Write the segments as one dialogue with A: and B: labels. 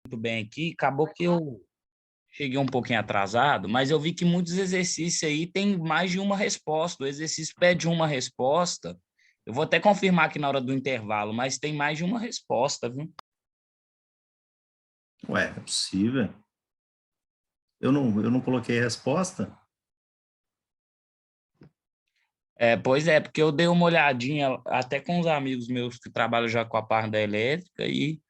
A: muito bem aqui, acabou que eu cheguei um pouquinho atrasado, mas eu vi que muitos exercícios aí tem mais de uma resposta. O exercício pede uma resposta. Eu vou até confirmar aqui na hora do intervalo, mas tem mais de uma resposta, viu?
B: Ué, é possível. Eu não coloquei a resposta?
A: Pois é, porque eu dei uma olhadinha até com os amigos meus que trabalham já com a parte da elétrica e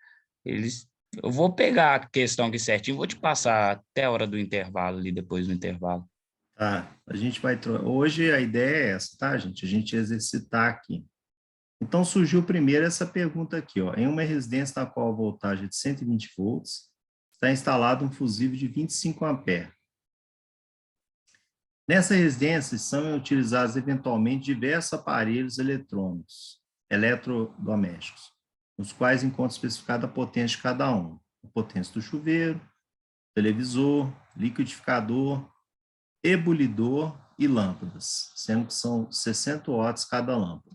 A: eles. Eu vou pegar a questão aqui certinho, vou te passar até a hora do intervalo ali, depois do intervalo.
B: Tá, a gente vai... Hoje a ideia é essa, tá, gente? A gente exercitar aqui. Então, surgiu primeiro essa pergunta aqui, ó. Em uma residência na qual a voltagem é de 120 volts, está instalado um fusível de 25 amperes. Nessa residência são utilizados eventualmente diversos aparelhos eletrônicos, eletrodomésticos, nos quais encontra especificada a potência de cada um. A potência do chuveiro, televisor, liquidificador, ebulidor e lâmpadas, sendo que são 60 watts cada lâmpada.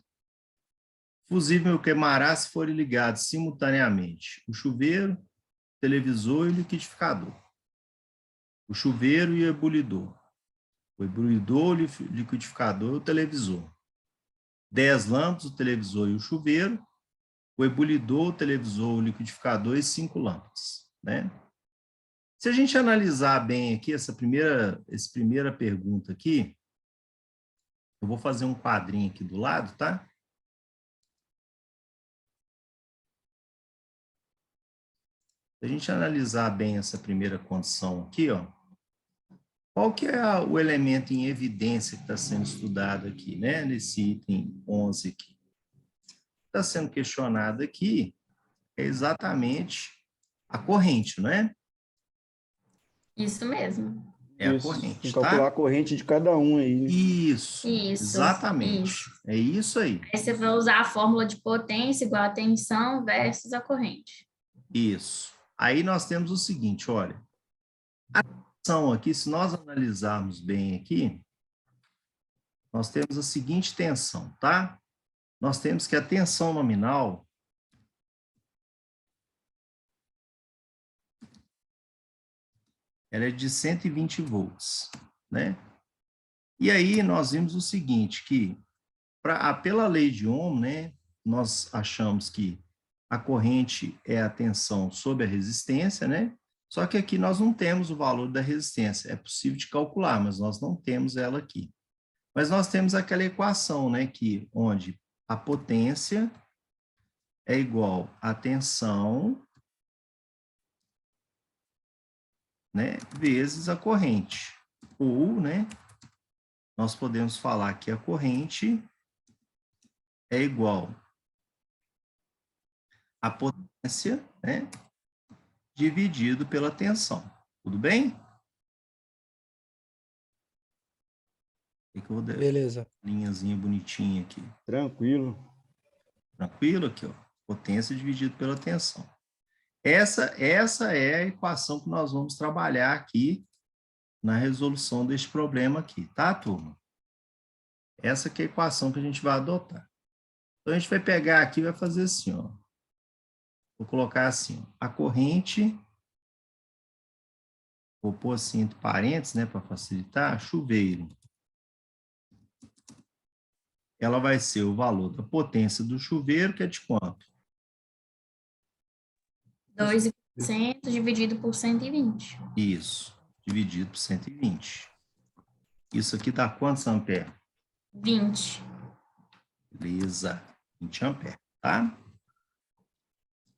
B: O fusível queimará se forem ligados simultaneamente o chuveiro, o televisor e o liquidificador. O chuveiro e o ebulidor. O ebulidor, o liquidificador e o televisor. 10 lâmpadas, o televisor e o chuveiro. O ebulidor, o televisor, o liquidificador e 5 lâmpadas, né? Se a gente analisar bem aqui essa primeira pergunta aqui, eu vou fazer um quadrinho aqui do lado, tá? Se a gente analisar bem essa primeira condição aqui, ó, qual que é o elemento em evidência que está sendo estudado aqui, né? Nesse item 11 aqui. Está sendo questionado aqui é exatamente a corrente, não é?
C: Isso mesmo.
B: É a
D: Isso, tem
B: corrente,
D: que calcular
B: tá?
D: a corrente de cada um aí, né?
B: Isso, exatamente.
C: Isso.
B: É isso aí.
C: Aí você vai usar a fórmula de potência igual a tensão versus a corrente.
B: Isso. Aí nós temos o seguinte, olha. A tensão aqui, se nós analisarmos bem aqui, nós temos a seguinte tensão, tá? Nós temos que a tensão nominal ela é de 120 volts, né? E aí nós vimos o seguinte, que pela lei de Ohm, né, nós achamos que a corrente é a tensão sobre a resistência, né? Só que aqui nós não temos o valor da resistência. É possível de calcular, mas nós não temos ela aqui. Mas nós temos aquela equação, né, onde a potência é igual à tensão, né, vezes a corrente. Ou, né, nós podemos falar que a corrente é igual à potência, né, dividido pela tensão. Tudo bem? Que eu vou dar
D: Beleza.
B: linhazinha bonitinha aqui.
D: Tranquilo.
B: Tranquilo aqui, ó. Potência dividido pela tensão. Essa é a equação que nós vamos trabalhar aqui na resolução deste problema aqui, tá, turma? Essa que é a equação que a gente vai adotar. Então, a gente vai pegar aqui e vai fazer assim, ó. Vou colocar assim, ó, a corrente, vou pôr assim entre parênteses, né, para facilitar, chuveiro. Ela vai ser o valor da potência do chuveiro, que é de quanto?
C: 2% dividido por 120.
B: Isso, dividido por 120. Isso aqui dá quantos amperes?
C: 20.
B: Beleza, 20 amperes, tá?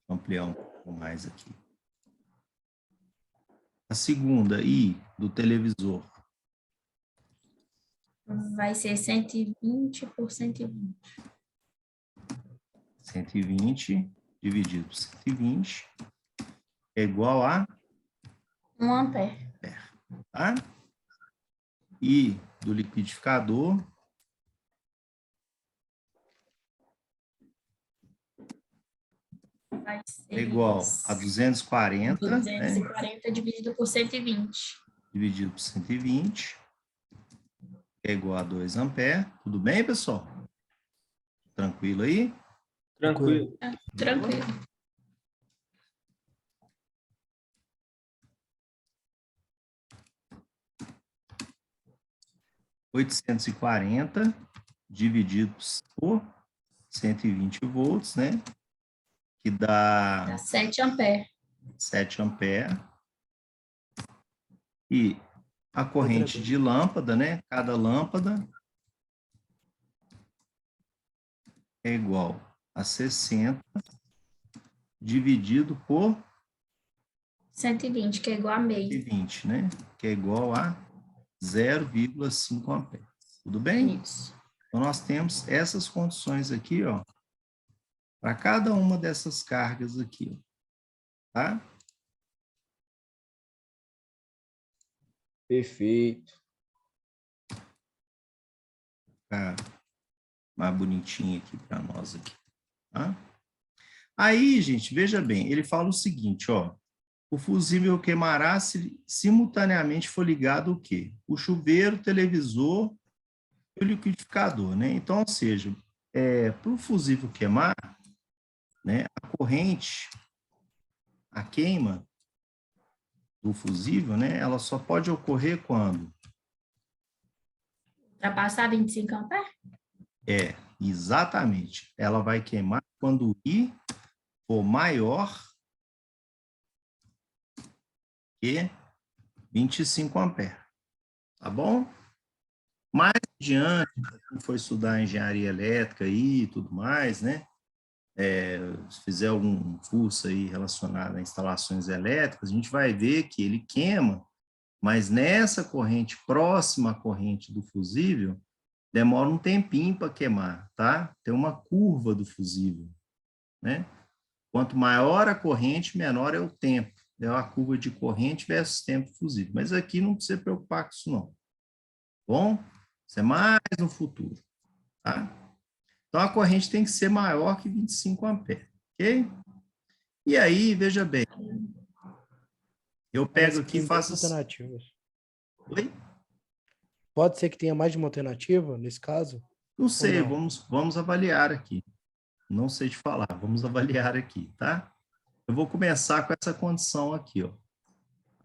B: Vou ampliar um pouco mais aqui. A segunda, I, do televisor.
C: Vai ser 120 por 120.
B: 120 dividido por 120 é igual a
C: 1 ampere.
B: tá? I do liquidificador
C: Vai ser
B: é igual a 240,
C: 240
B: né?
C: dividido por 120.
B: Dividido por 120 é igual a 2 amperes. Tudo bem, pessoal? Tranquilo aí?
E: Tranquilo.
C: Tranquilo.
B: 840 divididos por 120 volts, né? Que dá
C: Dá 7 amperes.
B: 7 amperes. E a corrente de lâmpada, né? Cada lâmpada é igual a 60 dividido por
C: 120, que é igual a meio.
B: 120, né? Que é igual a 0,5 amperes. Tudo bem?
C: Isso.
B: Então, nós temos essas condições aqui, ó, para cada uma dessas cargas aqui, ó, tá?
D: Perfeito.
B: Ficar mais bonitinho aqui para nós aqui, tá? Aí, gente, veja bem, ele fala o seguinte, ó, o fusível queimará se simultaneamente for ligado o quê? O chuveiro, o televisor e o liquidificador, né? Então, ou seja, para o fusível queimar, né, a corrente, a queima do fusível, né, ela só pode ocorrer quando?
C: Ultrapassar 25 amperes?
B: Exatamente. Ela vai queimar quando o I for maior que 25 amperes. Tá bom? Mais adiante, quem for estudar engenharia elétrica aí e tudo mais, né? Se fizer algum curso aí relacionado a instalações elétricas, a gente vai ver que ele queima, mas nessa corrente próxima à corrente do fusível, demora um tempinho para queimar, tá? Tem uma curva do fusível, né? Quanto maior a corrente, menor é o tempo. É a curva de corrente versus tempo fusível. Mas aqui não precisa se preocupar com isso, não. Bom? Isso é mais no futuro, tá? Então, a corrente tem que ser maior que 25 amperes, ok? E aí, veja bem, eu pego aqui e faço...
E: alternativas.
B: Oi?
E: Pode ser que tenha mais de uma alternativa nesse caso?
B: Não sei,
E: não?
B: vamos avaliar aqui. Não sei te falar, vamos avaliar aqui, tá? Eu vou começar com essa condição aqui, ó.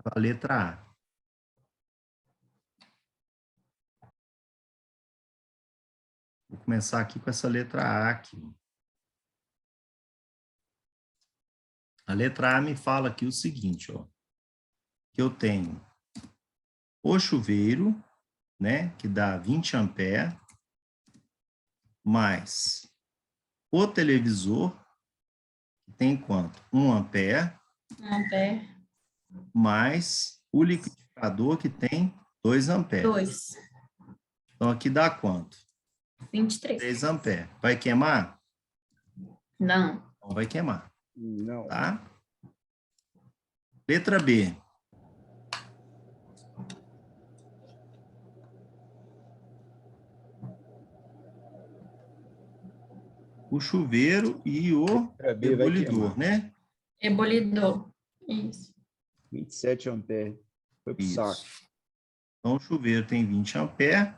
B: A letra A. Vou começar aqui com essa letra A aqui. A letra A me fala aqui o seguinte, ó. Que eu tenho o chuveiro, né, que dá 20 amperes, mais o televisor, que tem quanto? 1 ampere,
C: 1 ampere.
B: mais o liquidificador, que tem 2 amperes.
C: 2.
B: Então, aqui dá quanto?
C: 23.
B: 3 amperes. Vai queimar?
C: Não.
B: Não vai queimar,
D: Não.
B: tá? Letra B. O chuveiro e o
D: Letra B vai
B: ebulidor,
D: queimar.
B: né?
C: Ebolidor. Isso.
D: 27 amperes. Foi pro saco.
B: Isso. Então, o chuveiro tem 20 amperes.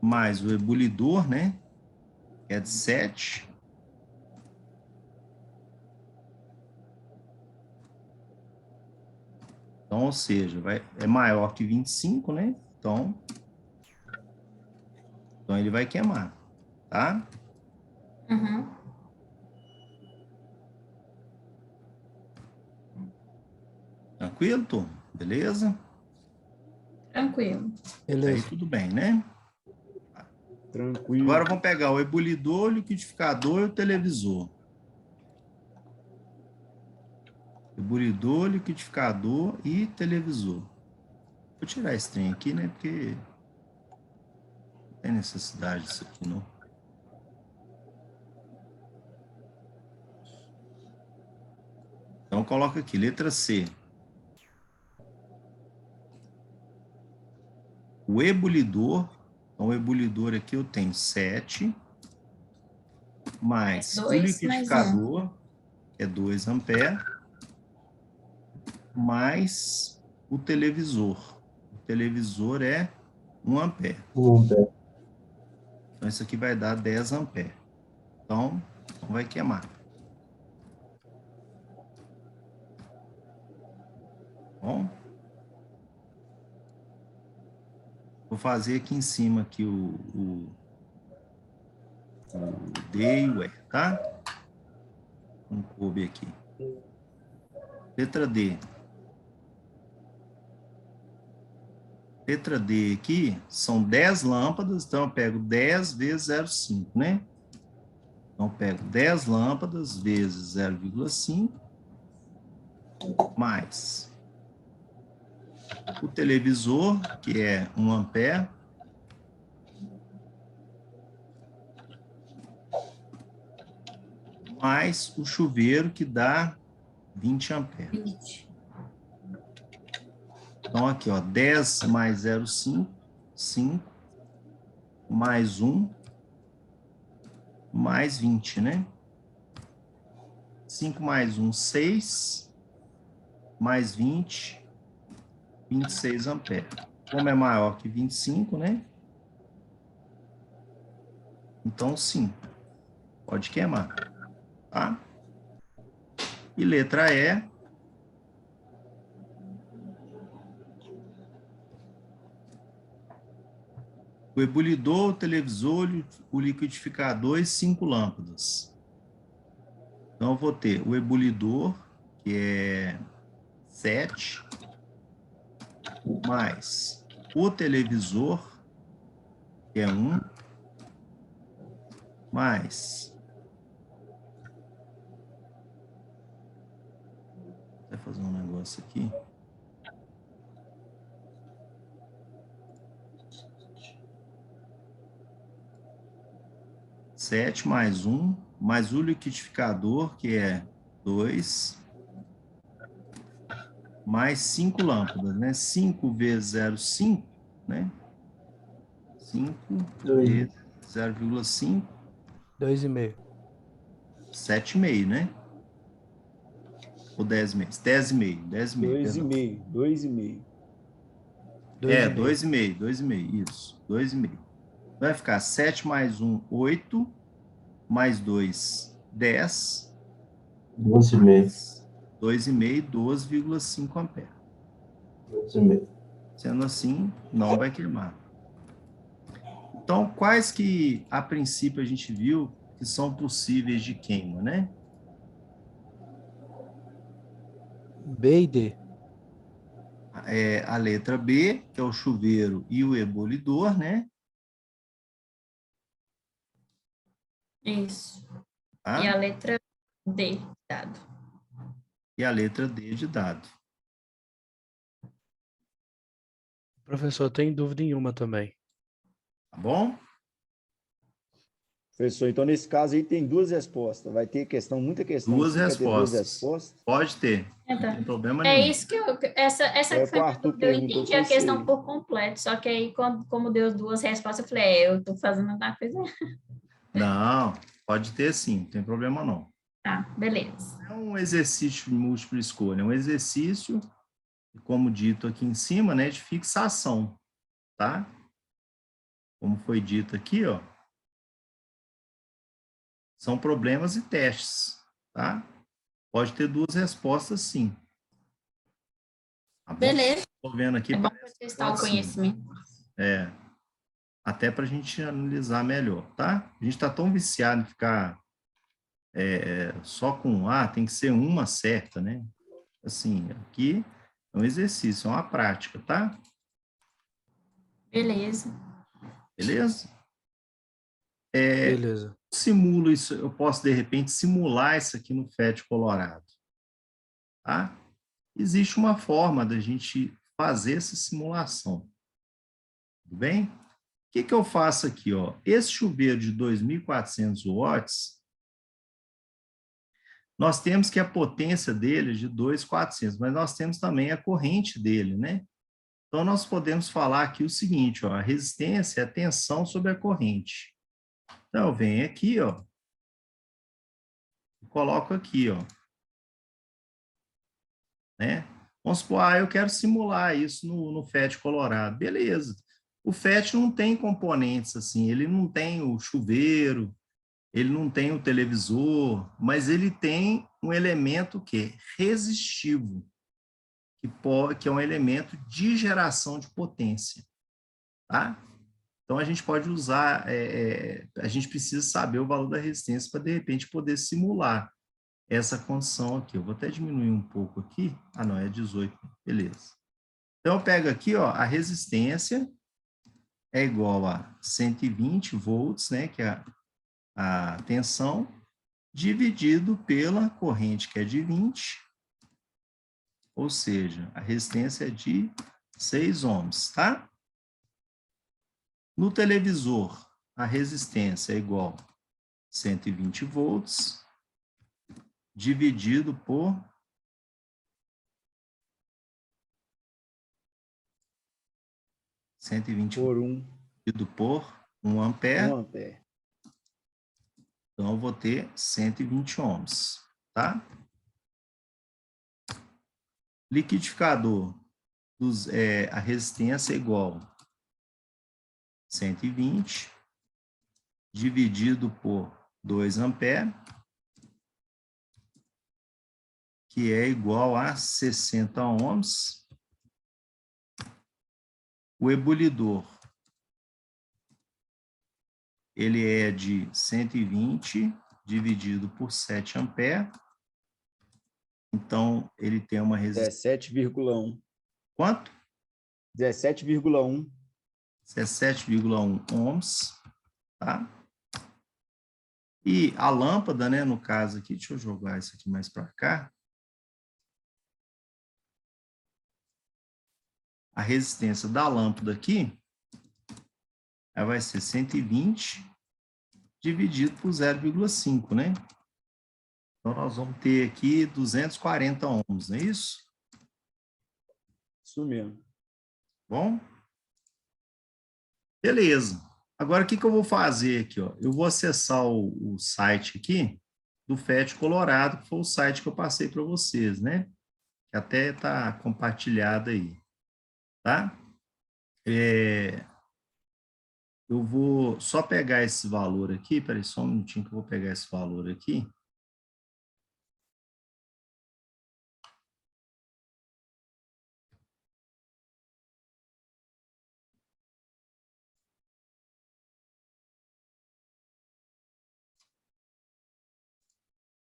B: Mais o ebulidor, né? Que é de 7. Então, ou seja, é maior que 25, né? Então ele vai queimar, tá?
C: Uhum.
B: Tranquilo, turma? Beleza?
C: Tranquilo.
B: Aí
E: Beleza.
B: tudo bem, né?
D: Tranquilo.
B: Agora vamos pegar o ebulidor, o liquidificador e o televisor. Ebulidor, liquidificador e televisor. Vou tirar esse trem aqui, né? Porque não tem necessidade disso aqui, não. Então, coloca aqui, letra C. O ebulidor, então o ebulidor aqui eu tenho 7, mais o
C: 2
B: liquidificador, que é 2 amperes, mais o televisor. O televisor é 1 ampere. Então, isso aqui vai dar 10 amperes. Então, vai queimar. Bom, vou fazer aqui em cima aqui o D e o E, tá? Vamos coube aqui. Letra D. Letra D aqui são 10 lâmpadas, então eu pego 10 vezes 0,5, né? Então eu pego 10 lâmpadas vezes 0,5 mais o televisor, que é 1 ampere, mais o chuveiro, que dá 20 amperes.
C: 20.
B: Então, aqui, ó, 10 mais 0,5, 5, mais 1, mais 20, né? 5 mais 1, 6, mais 20, 26 amperes. Como é maior que 25, né? Então, sim, pode queimar, tá? E letra E. O ebulidor, o televisor, o liquidificador e 5 lâmpadas. Então, eu vou ter o ebulidor, que é 7, mais o televisor, que é 1, mais... Vou fazer um negócio aqui. Sete mais 1, mais o liquidificador, que é 2, mais 5 lâmpadas, né? 5 vezes 0,5, né? 5 vezes 0,5,
E: 2,5.
B: 7,5, né? Ou 10,5? 10,5, 10,5, perdão.
D: 2,5. 2,5.
B: É,
E: 2,5.
B: 2,5, isso. 2,5. Vai ficar 7 mais 1, 8, mais 2, 10.
F: 12,5.
B: 2,5, 12,5 amperes.
F: 12,5.
B: Sendo assim, não vai queimar. Então, quais que, a princípio, a gente viu que são possíveis de queima, né?
E: B e D.
B: É a letra B, que é o chuveiro e o ebulidor, né?
C: Isso.
B: Tá?
C: E a letra D, dado.
B: E a letra D de dado.
E: Professor, tem dúvida nenhuma também.
B: Tá bom?
D: Professor, então nesse caso aí tem duas respostas. Vai ter questão, muita questão
B: Duas
D: aqui, vai ter duas
B: respostas.
D: respostas.
B: Pode ter. Não
C: Então,
B: tem problema
C: é
B: nenhum.
C: isso que essa
D: É,
C: que foi
D: o
C: a minha
D: Arthur
C: dúvida. Eu
D: perguntou,
C: entendi
D: foi
C: a
D: isso
C: questão
D: aí.
C: por completo, só que aí, como deu as duas respostas, eu falei, eu tô fazendo alguma coisa.
B: Não, pode ter sim, não tem problema não.
C: Tá, beleza.
B: É um exercício de múltipla escolha, é um exercício, como dito aqui em cima, né, de fixação, tá? Como foi dito aqui, ó, são problemas e testes, tá? Pode ter duas respostas, sim. Tá bom?
C: Beleza.
B: Estou vendo aqui.
C: É bom
B: Parece que
C: testar o
B: pode sim.
C: conhecimento.
B: É, até para a gente analisar melhor, tá? A gente está tão viciado em ficar só com tem que ser uma certa, né? Assim, aqui é um exercício, é uma prática, tá?
C: Beleza.
B: Beleza?
E: Beleza.
B: Simulo isso, eu posso, de repente, simular isso aqui no FET Colorado, tá? Existe uma forma da gente fazer essa simulação, tudo bem? O que eu faço aqui, ó? Esse chuveiro de 2.400 watts, nós temos que a potência dele é de 2.400, mas nós temos também a corrente dele, né? Então, nós podemos falar aqui o seguinte, ó, a resistência é a tensão sobre a corrente. Então, eu venho aqui, ó, e coloco aqui, ó, né? Vamos supor, eu quero simular isso no FET Colorado. Beleza. O FET não tem componentes assim, ele não tem o chuveiro, ele não tem o televisor, mas ele tem um elemento que é resistivo, que é um elemento de geração de potência, tá? Então, a gente pode usar, a gente precisa saber o valor da resistência para, de repente, poder simular essa condição aqui. Eu vou até diminuir um pouco aqui. Ah, não, é 18, beleza. Então, eu pego aqui, ó, a resistência é igual a 120 volts, né, que é a tensão, dividido pela corrente, que é de 20, ou seja, a resistência é de 6 ohms, tá? No televisor, a resistência é igual a 120 volts, dividido por 120
D: Por 1
B: dividido por 1 ampere.
D: ampere.
B: Então, eu vou ter 120 ohms, tá? Liquidificador, a resistência é igual a 120 dividido por 2 ampere, que é igual a 60 ohms. O ebulidor, ele é de 120 dividido por 7 ampere. Então, ele tem uma resistência...
D: 17,1.
B: Quanto?
D: 17,1.
B: 17,1 ohms, tá? E a lâmpada, né, no caso aqui, deixa eu jogar isso aqui mais para cá. A resistência da lâmpada aqui, ela vai ser 120 dividido por 0,5, né? Então, nós vamos ter aqui 240 ohms, não é isso?
D: Isso mesmo.
B: Bom? Beleza. Agora, o que eu vou fazer aqui? Ó? Eu vou acessar o site aqui do FET Colorado, que foi o site que eu passei para vocês, né? Que até está compartilhado aí, tá? Eu vou só pegar esse valor aqui, peraí, só um minutinho que eu vou pegar esse valor aqui.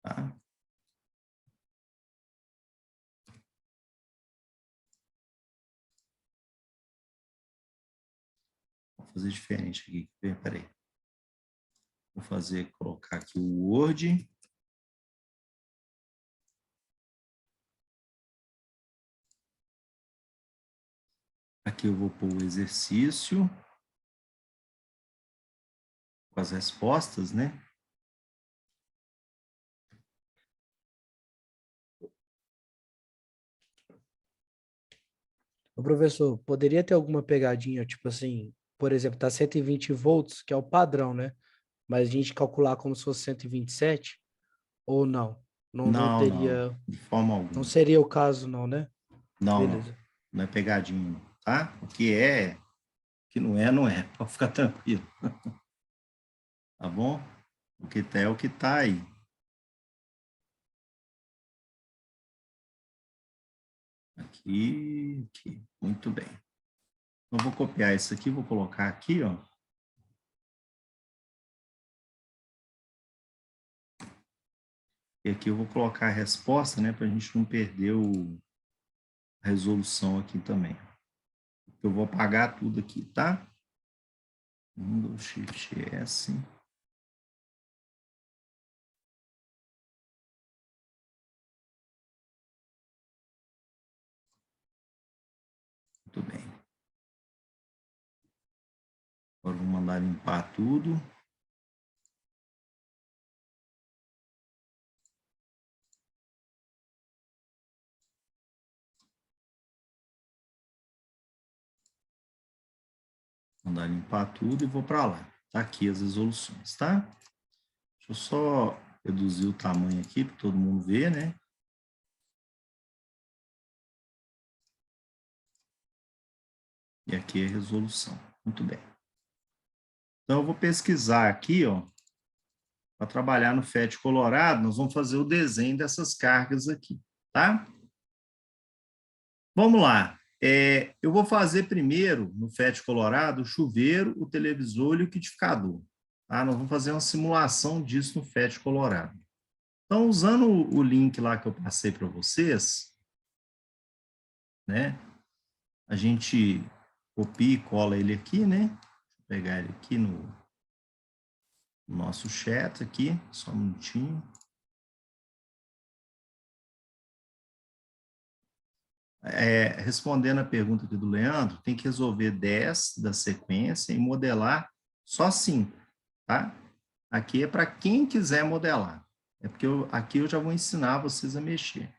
B: Tá? Vou fazer diferente aqui, peraí. Vou colocar aqui o Word. Aqui eu vou pôr o exercício com as respostas, né?
E: Ô, professor, poderia ter alguma pegadinha, tipo assim, por exemplo, tá 120 volts, que é o padrão, né? Mas a gente calcular como se fosse 127, ou não? Não
B: Não, não,
E: teria,
B: de forma
E: não
B: alguma.
E: seria o caso, não, né?
B: Não,
E: Beleza.
B: não é pegadinha, não, tá? O que não é, não é. Pode ficar tranquilo. Tá bom? O que tá é o que tá aí. Aqui. Muito bem. Então, vou copiar isso aqui, vou colocar aqui, ó. E aqui eu vou colocar a resposta, né, para a gente não perder a resolução aqui também. Eu vou apagar tudo aqui, tá? Windows Shift S. Muito bem. Agora vou mandar limpar tudo. Mandar limpar tudo e vou para lá. Tá aqui as resoluções, tá? Deixa eu só reduzir o tamanho aqui para todo mundo ver, né? E aqui é a resolução. Muito bem. Então, eu vou pesquisar aqui, ó, para trabalhar no FET Colorado, nós vamos fazer o desenho dessas cargas aqui, tá? Vamos lá. Eu vou fazer primeiro, no FET Colorado, o chuveiro, o televisor e o liquidificador. Tá? Nós vamos fazer uma simulação disso no FET Colorado. Então, usando o link lá que eu passei para vocês, né? A gente copia e cola ele aqui, né? Vou pegar ele aqui no nosso chat aqui, só um minutinho. Respondendo a pergunta aqui do Leandro, tem que resolver 10 da sequência e modelar só 5, tá? Aqui é para quem quiser modelar. É porque aqui eu já vou ensinar vocês a mexer,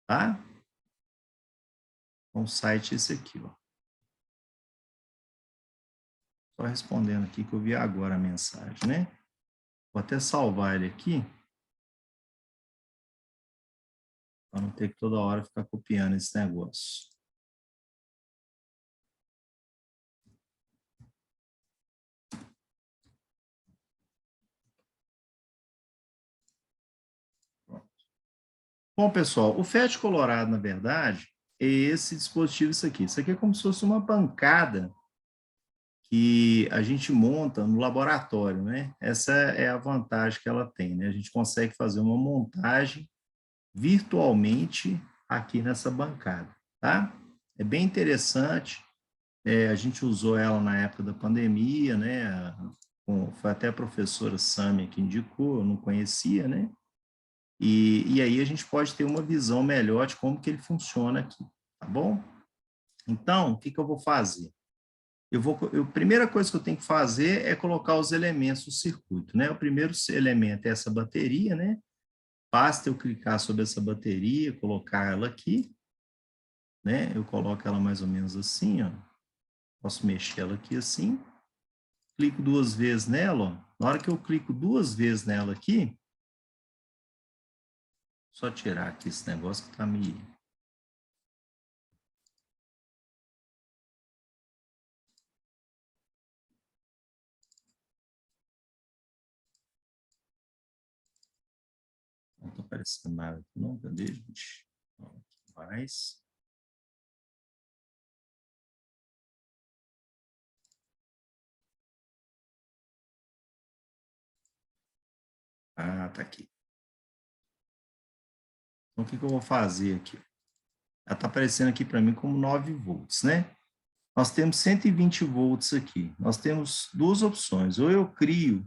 B: tá? Então, o site é esse aqui, ó. Só respondendo aqui que eu vi agora a mensagem, né? Vou até salvar ele aqui, para não ter que toda hora ficar copiando esse negócio. Bom, pessoal, o FET Colorado, na verdade, é esse dispositivo, isso aqui. Isso aqui é como se fosse uma bancada que a gente monta no laboratório, né? Essa é a vantagem que ela tem, né? A gente consegue fazer uma montagem virtualmente aqui nessa bancada, tá? É bem interessante. A gente usou ela na época da pandemia, né? Foi até a professora Sâmia que indicou, eu não conhecia, né? E aí a gente pode ter uma visão melhor de como que ele funciona aqui, tá bom? Então, o que eu vou fazer? A primeira coisa que eu tenho que fazer é colocar os elementos do circuito, né? O primeiro elemento é essa bateria, né? Basta eu clicar sobre essa bateria, colocar ela aqui, né? Eu coloco ela mais ou menos assim, ó. Posso mexer ela aqui assim. Clico 2 vezes nela, ó. Na hora que eu clico 2 vezes nela aqui, só tirar aqui esse negócio que tá me... Não tá aparecendo nada aqui, não? Cadê, gente? Aqui mais. Ah, tá aqui. Então, o que eu vou fazer aqui? Ela está aparecendo aqui para mim como 9 volts, né? Nós temos 120 volts aqui. Nós temos duas opções. Ou eu crio...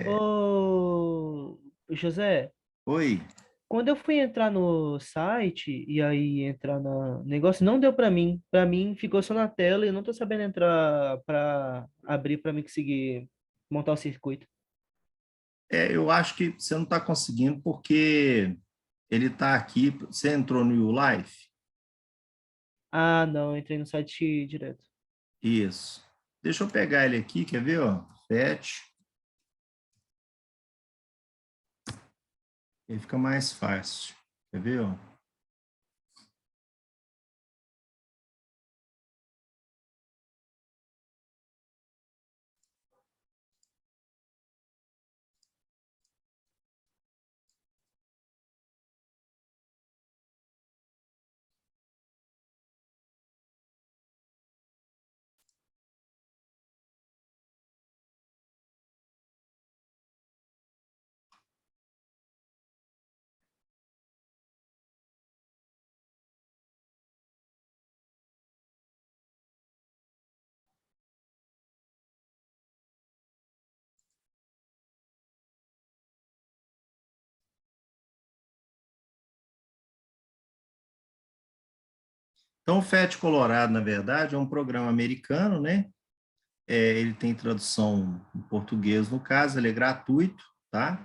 G: Ô, José,
B: Oi?
G: quando eu fui entrar no site e aí entrar no negócio, não deu pra mim. Pra mim ficou só na tela e eu não tô sabendo entrar pra abrir pra mim conseguir montar o circuito.
B: Eu acho que você não está conseguindo porque ele está aqui... Você entrou no YouLife?
G: Ah, não, entrei no site direto.
B: Isso. Deixa eu pegar ele aqui, quer ver, ó? FET. Ele fica mais fácil. Quer ver, ó? Então, o FET Colorado, na verdade, é um programa americano, né? Ele tem tradução em português, no caso, ele é gratuito, tá?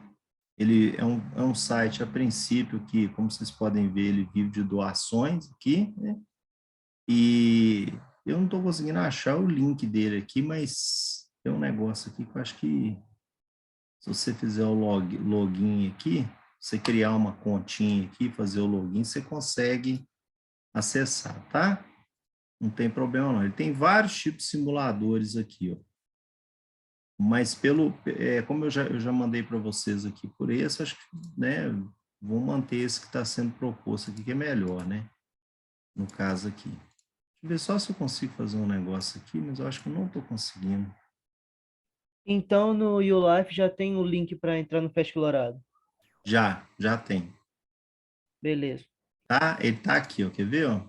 B: Ele é um site, a princípio, que, como vocês podem ver, ele vive de doações aqui, né? E eu não estou conseguindo achar o link dele aqui, mas tem um negócio aqui que eu acho que, se você fizer o login aqui, você criar uma continha aqui, fazer o login, você consegue acessar, tá? Não tem problema não. Ele tem vários tipos de simuladores aqui, ó. Mas como eu já mandei para vocês aqui por esse, acho que, né, vou manter esse que está sendo proposto aqui, que é melhor, né? no caso aqui. Deixa eu ver só se eu consigo fazer um negócio aqui, mas eu acho que eu não estou conseguindo.
G: Então, no YouLife já tem o link para entrar no Fast Colorado.
B: Já tem.
G: Beleza.
B: Tá? Ele tá aqui, ó, quer ver, ó?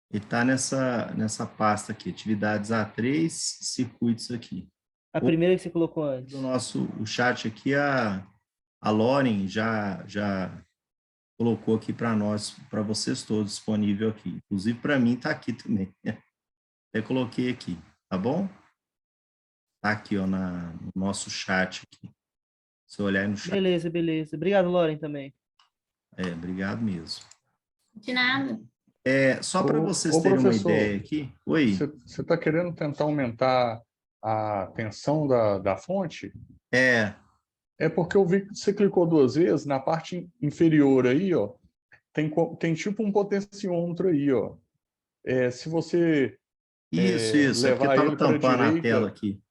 B: Ele tá nessa pasta aqui, atividades A3, circuitos aqui.
G: A primeira que você colocou antes.
B: O chat aqui, a Lauren já colocou aqui para nós, para vocês todos, disponível aqui. Inclusive, para mim, tá aqui também. Até coloquei aqui, tá bom? Tá aqui, ó, no nosso chat aqui. Se eu olhar no chat.
G: Beleza, beleza. Obrigado, Lauren, também.
B: Obrigado mesmo.
C: De nada.
B: Só para vocês
H: Ô,
B: terem uma
H: professor,
B: ideia aqui. Oi.
H: Você está querendo tentar aumentar a tensão da fonte? É porque eu vi que você clicou 2 vezes, na parte inferior aí, ó, tem tipo um potenciômetro aí, ó. Se você
B: Isso. É porque
H: levar
B: estava
H: ele para a
B: tampando a
H: direita,
B: tela aqui.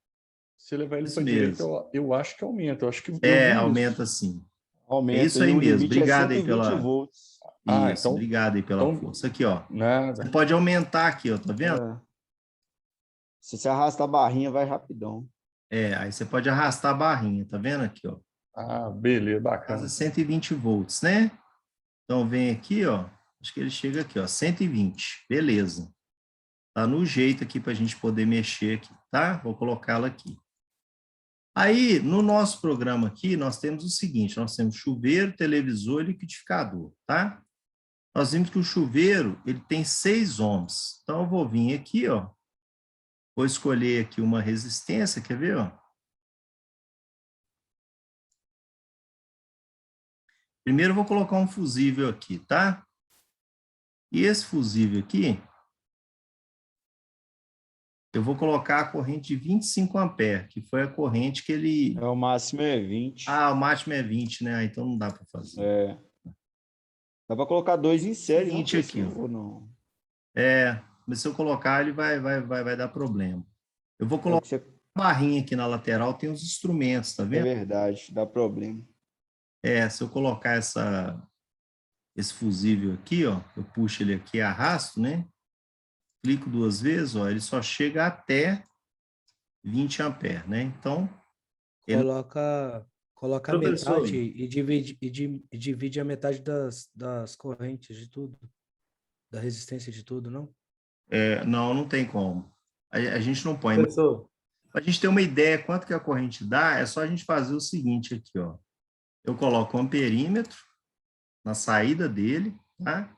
H: se levar ele
B: Isso
H: para a direita,
B: mesmo.
H: eu acho que aumenta. Eu acho que eu vi
B: Aumenta
H: isso.
B: sim.
D: Aumenta.
B: É isso aí
D: e o
B: mesmo.
D: limite
B: Obrigado
D: é
B: aí
D: 120
B: pela.
D: volts.
B: Isso,
H: Então,
B: obrigado aí pela força. Aqui, ó.
H: nada.
B: Você pode aumentar aqui, ó, tá vendo?
D: Se você arrasta a barrinha, vai rapidão.
B: Aí você pode arrastar a barrinha, tá vendo aqui, ó?
H: Beleza, bacana.
B: Quase 120 volts, né? Então vem aqui, ó. Acho que ele chega aqui, ó, 120. Beleza. Tá no jeito aqui para a gente poder mexer aqui, tá? Vou colocá-la aqui. Aí, no nosso programa aqui, nós temos o seguinte, nós temos chuveiro, televisor e liquidificador, tá? Nós vimos que o chuveiro, ele tem 6 ohms. Então, eu vou vir aqui, ó. Vou escolher aqui uma resistência, quer ver, ó? Primeiro, eu vou colocar um fusível aqui, tá? E esse fusível aqui, eu vou colocar a corrente de 25 amperes, que foi a corrente que ele...
D: O máximo é 20.
B: O máximo é 20, né? Então não dá para fazer.
D: Dá para colocar 2 em série,
B: 20 aqui,
D: ou não?
B: Mas se eu colocar, ele vai dar problema. Eu vou colocar uma barrinha aqui na lateral, tem os instrumentos, tá vendo?
D: É verdade, dá problema.
B: Se eu colocar esse fusível aqui, ó, eu puxo ele aqui, arrasto, né? Clico 2 vezes, ó, ele só chega até 20 amperes, né? Então...
E: Coloca a metade e divide a metade das correntes de tudo, da resistência de tudo, não?
B: Não tem como. A gente não põe.
F: Professor,
B: Para a gente ter uma ideia quanto que a corrente dá, é só a gente fazer o seguinte aqui, ó. Eu coloco um amperímetro na saída dele, tá?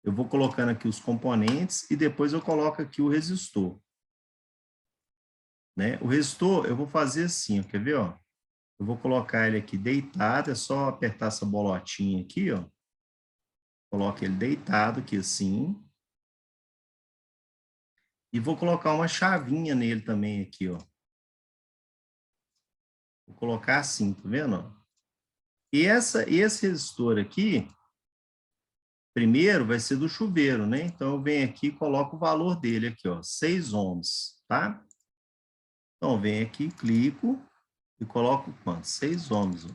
B: Eu vou colocando aqui os componentes e depois eu coloco aqui o resistor. Né? O resistor, eu vou fazer assim, ó, quer ver, ó? Eu vou colocar ele aqui deitado, é só apertar essa bolotinha aqui, ó. Coloco ele deitado aqui assim. E vou colocar uma chavinha nele também aqui, ó. Vou colocar assim, tá vendo? E esse resistor aqui, primeiro vai ser do chuveiro, né? Então eu venho aqui e coloco o valor dele aqui, ó, 6 ohms, tá? Então eu venho aqui, clico e coloco quanto? 6 ohms. Ó.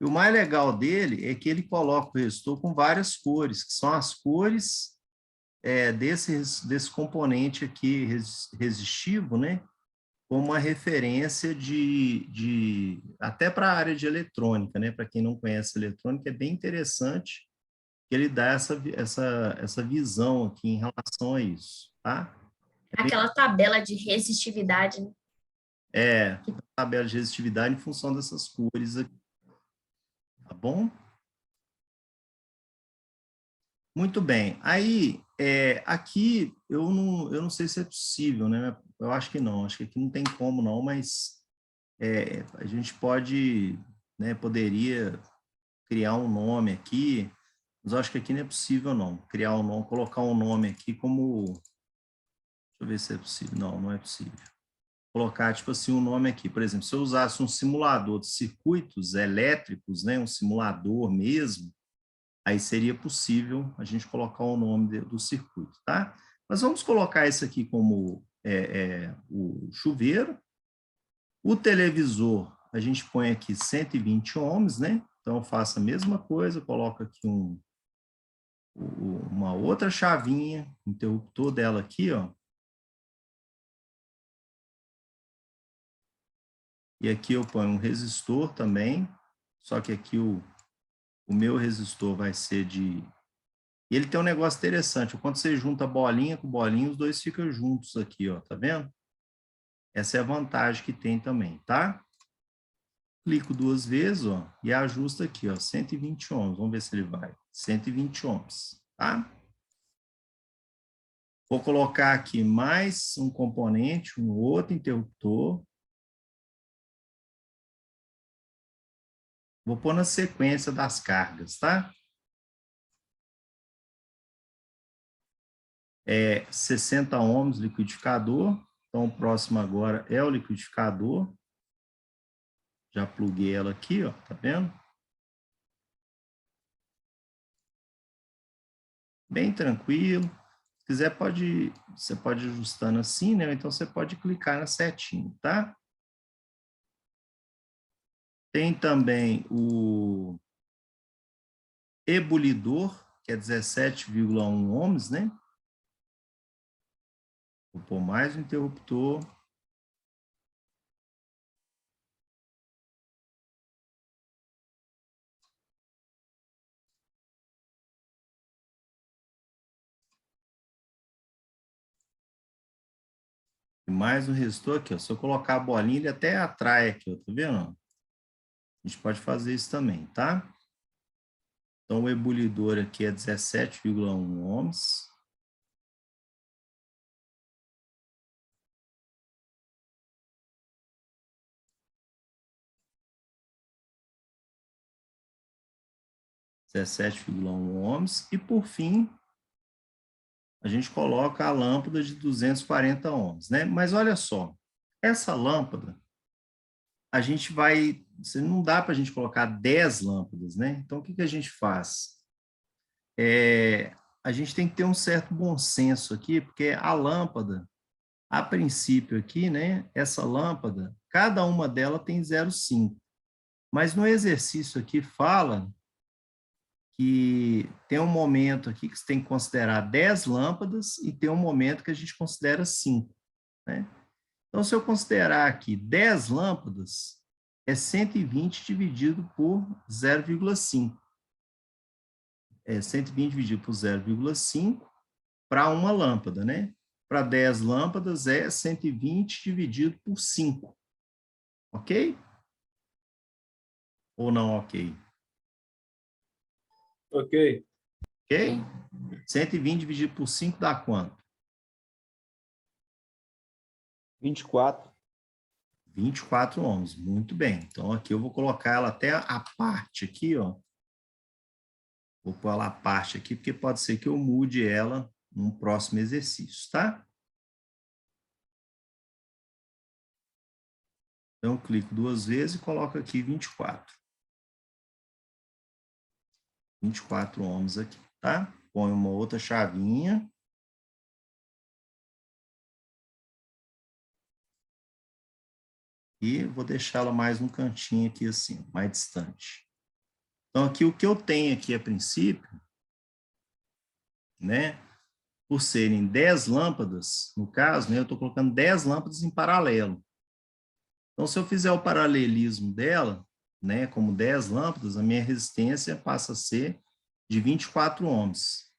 B: E o mais legal dele é que ele coloca o resistor com várias cores, que são as cores desse componente aqui resistivo, né? Como uma referência até para a área de eletrônica, né? Para quem não conhece eletrônica, é bem interessante que ele dá essa visão aqui em relação a isso, tá?
C: Aquela tabela de resistividade, né?
B: Tabela de resistividade em função dessas cores aqui. Tá bom? Muito bem. Aí, aqui, eu não sei se é possível, né? Eu acho que não. Acho que aqui não tem como, não, mas a gente pode, né, poderia criar um nome aqui, mas eu acho que aqui não é possível, não. Criar um nome, colocar um nome aqui como... Deixa eu ver se é possível. Não é possível. Colocar, tipo assim, um nome aqui. Por exemplo, se eu usasse um simulador de circuitos elétricos, né, um simulador mesmo, aí seria possível a gente colocar o nome do circuito, tá? Mas vamos colocar isso aqui como o chuveiro. O televisor, a gente põe aqui 120 ohms, né? Então, eu faço a mesma coisa, coloco aqui um uma outra chavinha, interruptor dela aqui, ó. E aqui eu ponho um resistor também, só que aqui o meu resistor vai ser de... E ele tem um negócio interessante, quando você junta bolinha com bolinha, os dois ficam juntos aqui, ó, tá vendo? Essa é a vantagem que tem também, tá? Clico 2 vezes, ó, e ajusta aqui, ó, 120 ohms. Vamos ver se ele vai. 120 ohms, tá? Vou colocar aqui mais um componente, um outro interruptor. Vou pôr na sequência das cargas, tá? 60 ohms liquidificador. Então, o próximo agora é o liquidificador. Já pluguei ela aqui, ó, tá vendo? Bem tranquilo. Se quiser, você pode ir ajustando assim, né? Então, você pode clicar na setinha, tá? Tem também o ebulidor, que é 17,1 ohms, né? Vou pôr mais um interruptor. E mais um resistor aqui, ó. Se eu colocar a bolinha, ele até atrai aqui, ó. Tá vendo? A gente pode fazer isso também, tá? Então, o ebulidor aqui é 17,1 ohms. ohms. E, por fim, a gente coloca a lâmpada de 240 ohms, né? Mas olha só, essa lâmpada, a gente vai... Não dá para a gente colocar 10 lâmpadas, né? Então, o que a gente faz? A gente tem que ter um certo bom senso aqui, porque a lâmpada, a princípio aqui, né? Essa lâmpada, cada uma dela tem 0,5. Mas no exercício aqui fala que tem um momento aqui que você tem que considerar 10 lâmpadas e tem um momento que a gente considera 5, né? Então, se eu considerar aqui 10 lâmpadas, é 120 dividido por 0,5. 120 dividido por 0,5 para uma lâmpada, né? Para 10 lâmpadas é 120 dividido por 5. Ok? Ou não ok?
F: Ok.
B: Ok? 120 dividido por 5 dá quanto?
D: 24.
B: 24 ohms. Muito bem. Então, aqui eu vou colocar ela até a parte aqui, ó. Vou pôr ela a parte aqui, porque pode ser que eu mude ela num próximo exercício, tá? Então, eu clico 2 vezes e coloco aqui 24. 24 ohms aqui, tá? Põe uma outra chavinha. E vou deixá-la mais no cantinho aqui, assim, mais distante. Então, aqui o que eu tenho aqui a princípio, né? Por serem 10 lâmpadas, no caso, né? Eu estou colocando 10 lâmpadas em paralelo. Então, se eu fizer o paralelismo dela, né? Como 10 lâmpadas, a minha resistência passa a ser de 24 ohms,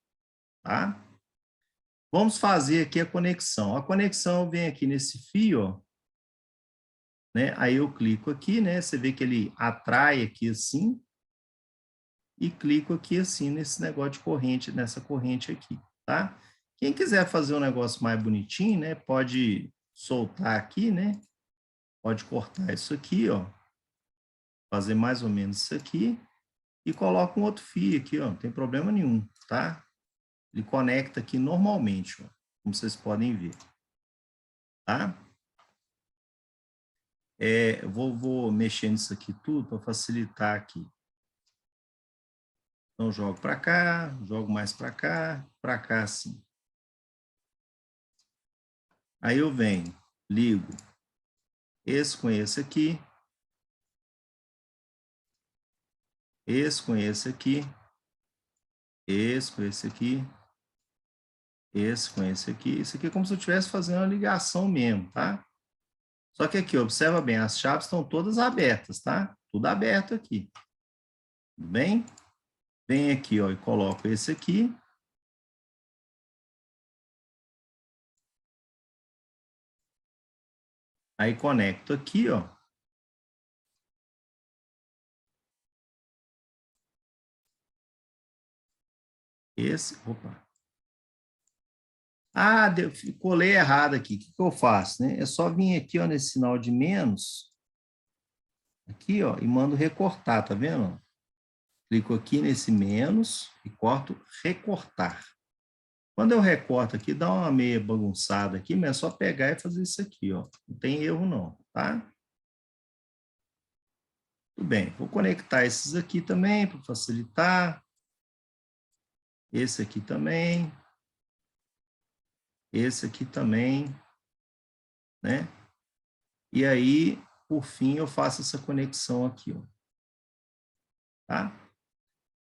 B: tá? Vamos fazer aqui a conexão. A conexão vem aqui nesse fio, ó, né? Aí eu clico aqui, né? Você vê que ele atrai aqui assim, e clico aqui assim nesse negócio de corrente, nessa corrente aqui, tá? Quem quiser fazer um negócio mais bonitinho, né? Pode soltar aqui, né? Pode cortar isso aqui, ó. Fazer mais ou menos isso aqui. E coloca um outro fio aqui, ó. Não tem problema nenhum, tá? Ele conecta aqui normalmente, ó. Como vocês podem ver. Tá? Eu vou mexer nisso aqui tudo para facilitar aqui. Então, jogo para cá, jogo mais para cá assim. Aí eu venho, ligo esse com esse aqui, esse com esse aqui, esse com esse aqui, esse com esse aqui. Isso aqui é como se eu estivesse fazendo uma ligação mesmo, tá? Só que aqui, observa bem, as chaves estão todas abertas, tá? Tudo aberto aqui. Tudo bem? Vem aqui, ó, e coloco esse aqui. Aí conecto aqui, ó. Esse, opa. Ah, colei errado aqui. O que eu faço, né? É só vir aqui, ó, nesse sinal de menos. Aqui, ó, e mando recortar, tá vendo? Clico aqui nesse menos e corto recortar. Quando eu recorto aqui, dá uma meia bagunçada aqui, mas é só pegar e fazer isso aqui, ó. Não tem erro não, tá? Tudo bem, vou conectar esses aqui também para facilitar. Esse aqui também. Esse aqui também, né? E aí, por fim, eu faço essa conexão aqui, ó. Tá?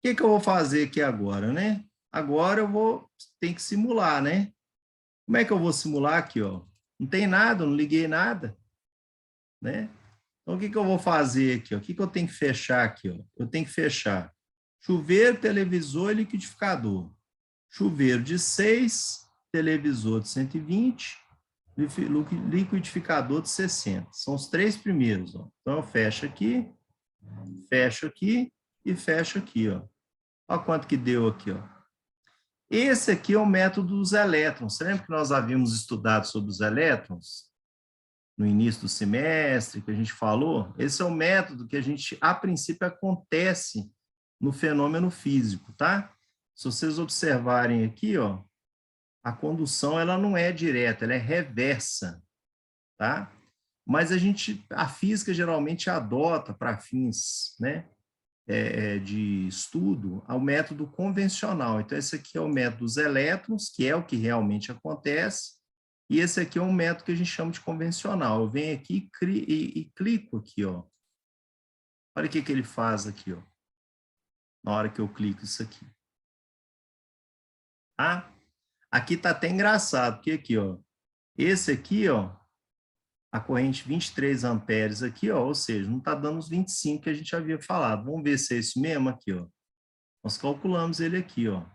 B: O que eu vou fazer aqui agora, né? Agora eu ter que simular, né? Como é que eu vou simular aqui, ó? Não tem nada, não liguei nada, né? Então, o que eu vou fazer aqui, ó? O que eu tenho que fechar aqui, ó? Eu tenho que fechar chuveiro, televisor e liquidificador. Chuveiro de 6, televisor de 120, liquidificador de 60. São os 3 primeiros, ó. Então, eu fecho aqui e fecho aqui, ó. Olha quanto que deu aqui, ó. Esse aqui é o método dos elétrons. Você lembra que nós havíamos estudado sobre os elétrons? No início do semestre, que a gente falou? Esse é o método que a gente, a princípio, acontece no fenômeno físico, tá? Se vocês observarem aqui, ó, a condução, ela não é direta, ela é reversa, tá? Mas a física geralmente adota para fins, né, de estudo, ao método convencional. Então, esse aqui é o método dos elétrons, que é o que realmente acontece, e esse aqui é um método que a gente chama de convencional. Eu venho aqui e clico aqui, ó. Olha o que ele faz aqui, ó. Na hora que eu clico isso aqui. Tá? Aqui tá até engraçado, porque aqui, ó. Esse aqui, ó, a corrente 23 amperes aqui, ó, ou seja, não está dando os 25 que a gente havia falado. Vamos ver se é isso mesmo aqui, ó. Nós calculamos ele aqui, ó.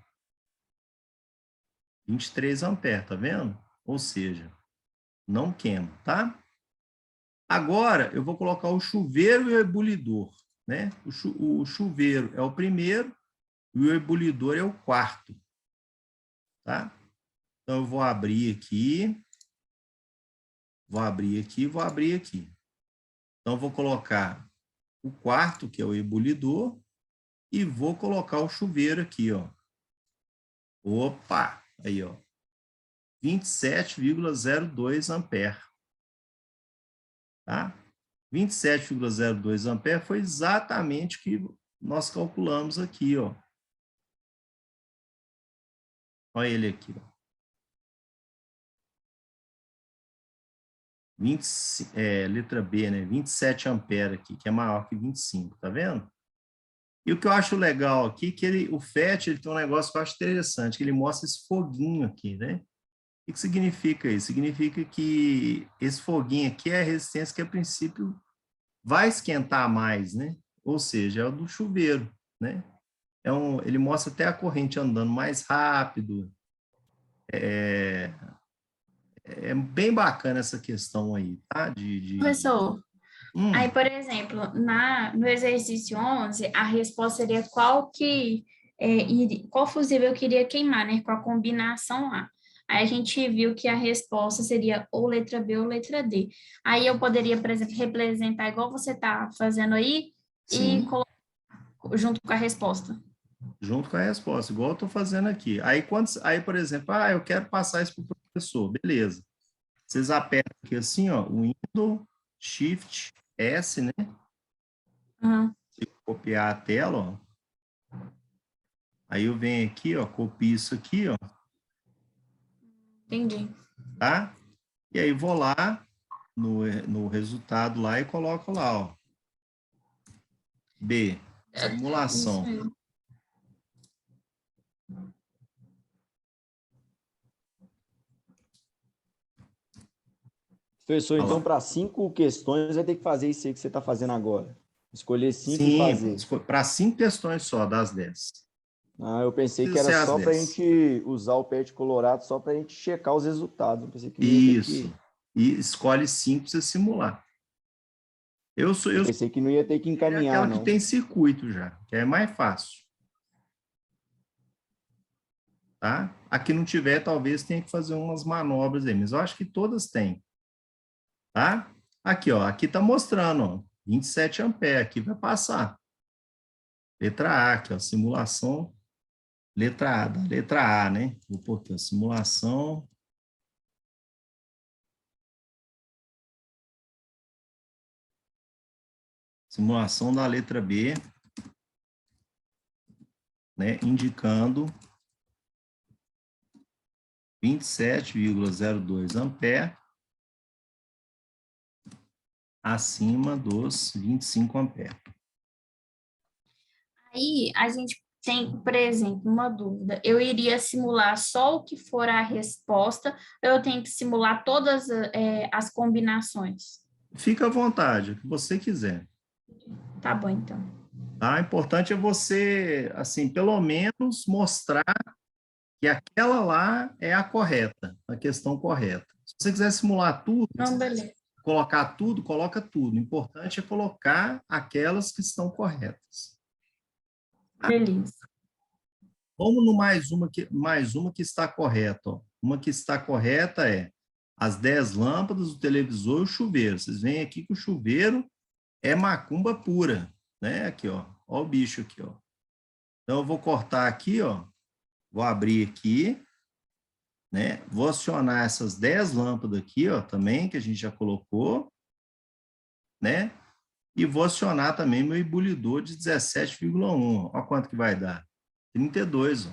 B: 23 amperes, tá vendo? Ou seja, não queima, tá? Agora, eu vou colocar o chuveiro e o ebulidor, né? O chuveiro é o primeiro e o ebulidor é o quarto, tá? Então, eu vou abrir aqui. Vou abrir aqui, vou abrir aqui. Então, vou colocar o quarto, que é o ebulidor, e vou colocar o chuveiro aqui, ó. Opa! Aí, ó. 27,02 ampere. Tá? 27,02 ampere foi exatamente o que nós calculamos aqui, ó. Olha ele aqui, ó. 25, letra B, né? 27 ampere aqui, que é maior que 25, tá vendo? E o que eu acho legal aqui, que o FET ele tem um negócio que eu acho interessante, que ele mostra esse foguinho aqui, né? O que significa isso? Significa que esse foguinho aqui é a resistência que, a princípio, vai esquentar mais, né? Ou seja, é o do chuveiro, né? Ele mostra até a corrente andando mais rápido. É bem bacana essa questão aí, tá?
C: Professor, aí, por exemplo, no exercício 11, a resposta seria qual fusível eu queria queimar, né? Com a combinação lá. Aí a gente viu que a resposta seria ou letra B ou letra D. Aí eu poderia, por exemplo, representar igual você está fazendo aí. Sim. E colocar junto com a resposta.
B: Junto com a resposta, igual eu estou fazendo aqui. Aí, por exemplo, eu quero passar isso para o professor. Beleza. Vocês apertam aqui assim, ó, Windows, Shift, S, né?
C: Uhum.
B: Copiar a tela, ó. Aí eu venho aqui, ó, copio isso aqui, ó.
C: Entendi.
B: Tá? E aí vou lá no resultado lá e coloco lá, ó. B, simulação.
D: Professor, então para 5 questões vai ter que fazer isso aí que você está fazendo agora. Escolher 5 e fazer.
B: Sim, para 5 questões só, das 10.
D: Ah, eu pensei que era só para a gente usar o PET colorado, só para a gente checar os resultados. Eu pensei que não ia ter
B: Isso. E escolhe 5 para você simular. Eu
D: pensei que não ia ter que encaminhar,
B: aquela que tem circuito já, que é mais fácil. Tá? Aqui não tiver, talvez tenha que fazer umas manobras aí, mas eu acho que todas têm. Tá? Aqui, ó, aqui tá mostrando, ó, 27 amperes, aqui vai passar. Letra A, aqui, ó, simulação, letra A, né? Vou pôr aqui, ó, simulação. Simulação da letra B, né, indicando 27,02 ampere acima dos 25 ampere.
C: Aí a gente tem, por exemplo, uma dúvida. Eu iria simular só o que for a resposta, ou eu tenho que simular todas as combinações?
B: Fica à vontade, o que você quiser.
C: Tá bom, então.
B: Tá? O importante é você, assim, pelo menos mostrar que aquela lá é a correta, a questão correta. Se você quiser simular tudo,
C: Não, beleza.
B: colocar tudo, coloca tudo. O importante é colocar aquelas que estão corretas.
C: Beleza.
B: Vamos no mais uma que está correta. Ó. Uma que está correta é as 10 lâmpadas, o televisor e o chuveiro. Vocês veem aqui que o chuveiro é macumba pura, né? Aqui, ó. Ó o bicho aqui, ó. Então, eu vou cortar aqui, ó. Vou abrir aqui, né? Vou acionar essas 10 lâmpadas aqui, ó, também, que a gente já colocou, né? E vou acionar também meu ebulidor de 17,1. Olha quanto que vai dar. 32, ó.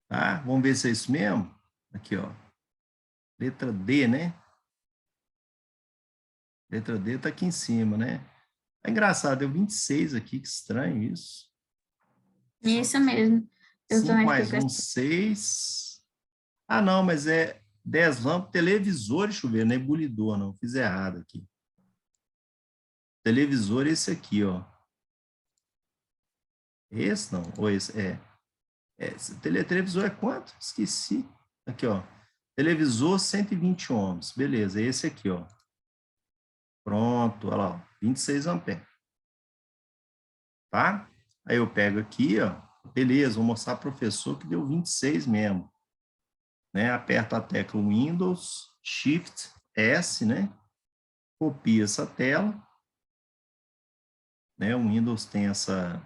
B: Tá? Vamos ver se é isso mesmo? Aqui, ó. Letra D, né? Letra D tá aqui em cima, né? É engraçado, deu 26 aqui, que estranho isso.
C: Isso mesmo. Eu
B: 5
C: também
B: mais
C: fiquei
B: 1,
C: com
B: 6. Ah, não, mas é 10 lâmpadas, televisor e chuveiro, não é ebulidor, não. Fiz errado aqui. Televisor esse aqui, ó. Esse não, ou esse, televisor é quanto? Esqueci. Aqui, ó. Televisor 120 ohms. Beleza, é esse aqui, ó. Pronto, olha lá, ó, 26 amperes. Tá? Aí eu pego aqui, ó. Beleza, vou mostrar para o professor que deu 26 mesmo. Né? Aperto a tecla Windows, Shift S, né? Copio essa tela. Né? O Windows tem essa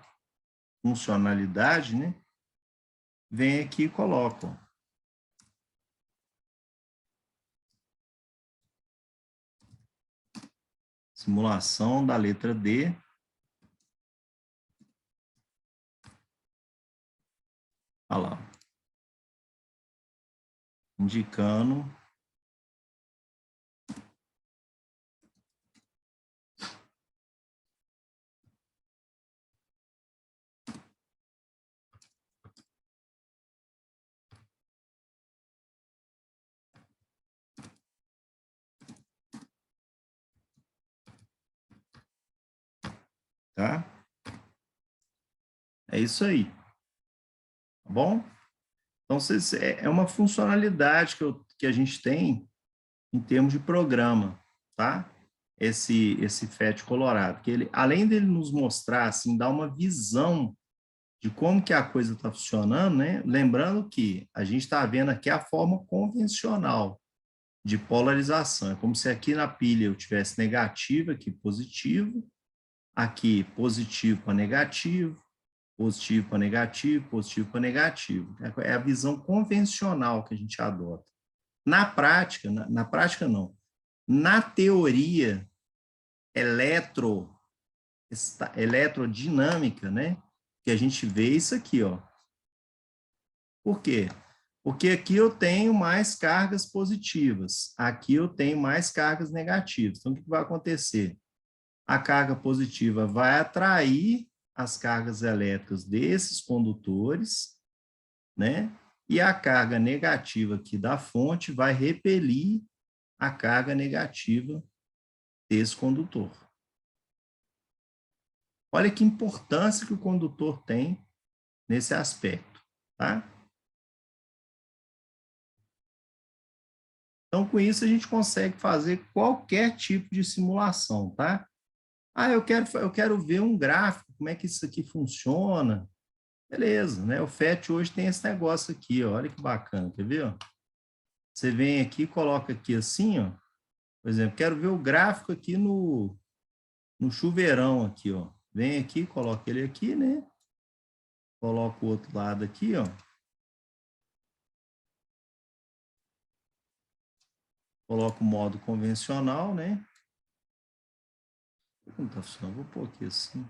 B: funcionalidade, né? Vem aqui e coloco. Simulação da letra D. Olha lá. Indicando tá? É isso aí. Tá bom? Então, é uma funcionalidade que a gente tem em termos de programa, tá? Esse FET colorado, que ele, além dele nos mostrar, assim, dar uma visão de como que a coisa está funcionando, né? Lembrando que a gente está vendo aqui a forma convencional de polarização. É como se aqui na pilha eu tivesse negativo, aqui positivo, aqui positivo para negativo, positivo para negativo, positivo para negativo. É a visão convencional que a gente adota. Na prática, na prática não, na teoria eletrodinâmica, né, que a gente vê isso aqui, ó. Por quê? Porque aqui eu tenho mais cargas positivas, aqui eu tenho mais cargas negativas. Então, o que vai acontecer? A carga positiva vai atrair as cargas elétricas desses condutores, né? E a carga negativa aqui da fonte vai repelir a carga negativa desse condutor. Olha que importância que o condutor tem nesse aspecto, tá? Então, com isso, a gente consegue fazer qualquer tipo de simulação, tá? Ah, eu quero ver um gráfico, como é que isso aqui funciona. Beleza, né? O FET hoje tem esse negócio aqui, ó. Olha que bacana, quer ver? Ó? Você vem aqui, coloca aqui assim, ó. Por exemplo, quero ver o gráfico aqui no chuveirão aqui, ó. Vem aqui, coloca ele aqui, né? Coloca o outro lado aqui, ó. Coloca o modo convencional, né? Não tá funcionando, vou pôr aqui assim.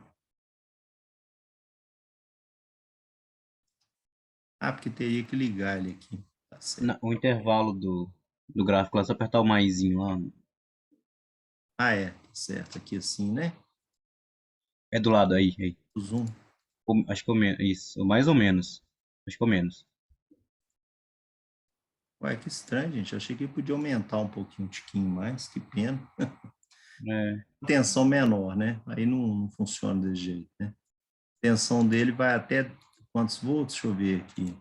B: Ah, porque teria que ligar ele aqui. Tá certo.
I: O intervalo do gráfico lá, só apertar o maisinho lá.
B: Ah, é. Tá certo. Aqui assim, né?
I: É do lado aí.
B: O zoom.
I: Acho que é o menos. Isso, mais ou menos. Acho que é o menos.
B: Ué, que estranho, gente. Eu achei que podia aumentar um pouquinho, um tiquinho mais. Que pena.
I: É.
B: Tensão menor, né? Aí não funciona desse jeito, né? A tensão dele vai até quantos volts? Deixa eu ver aqui.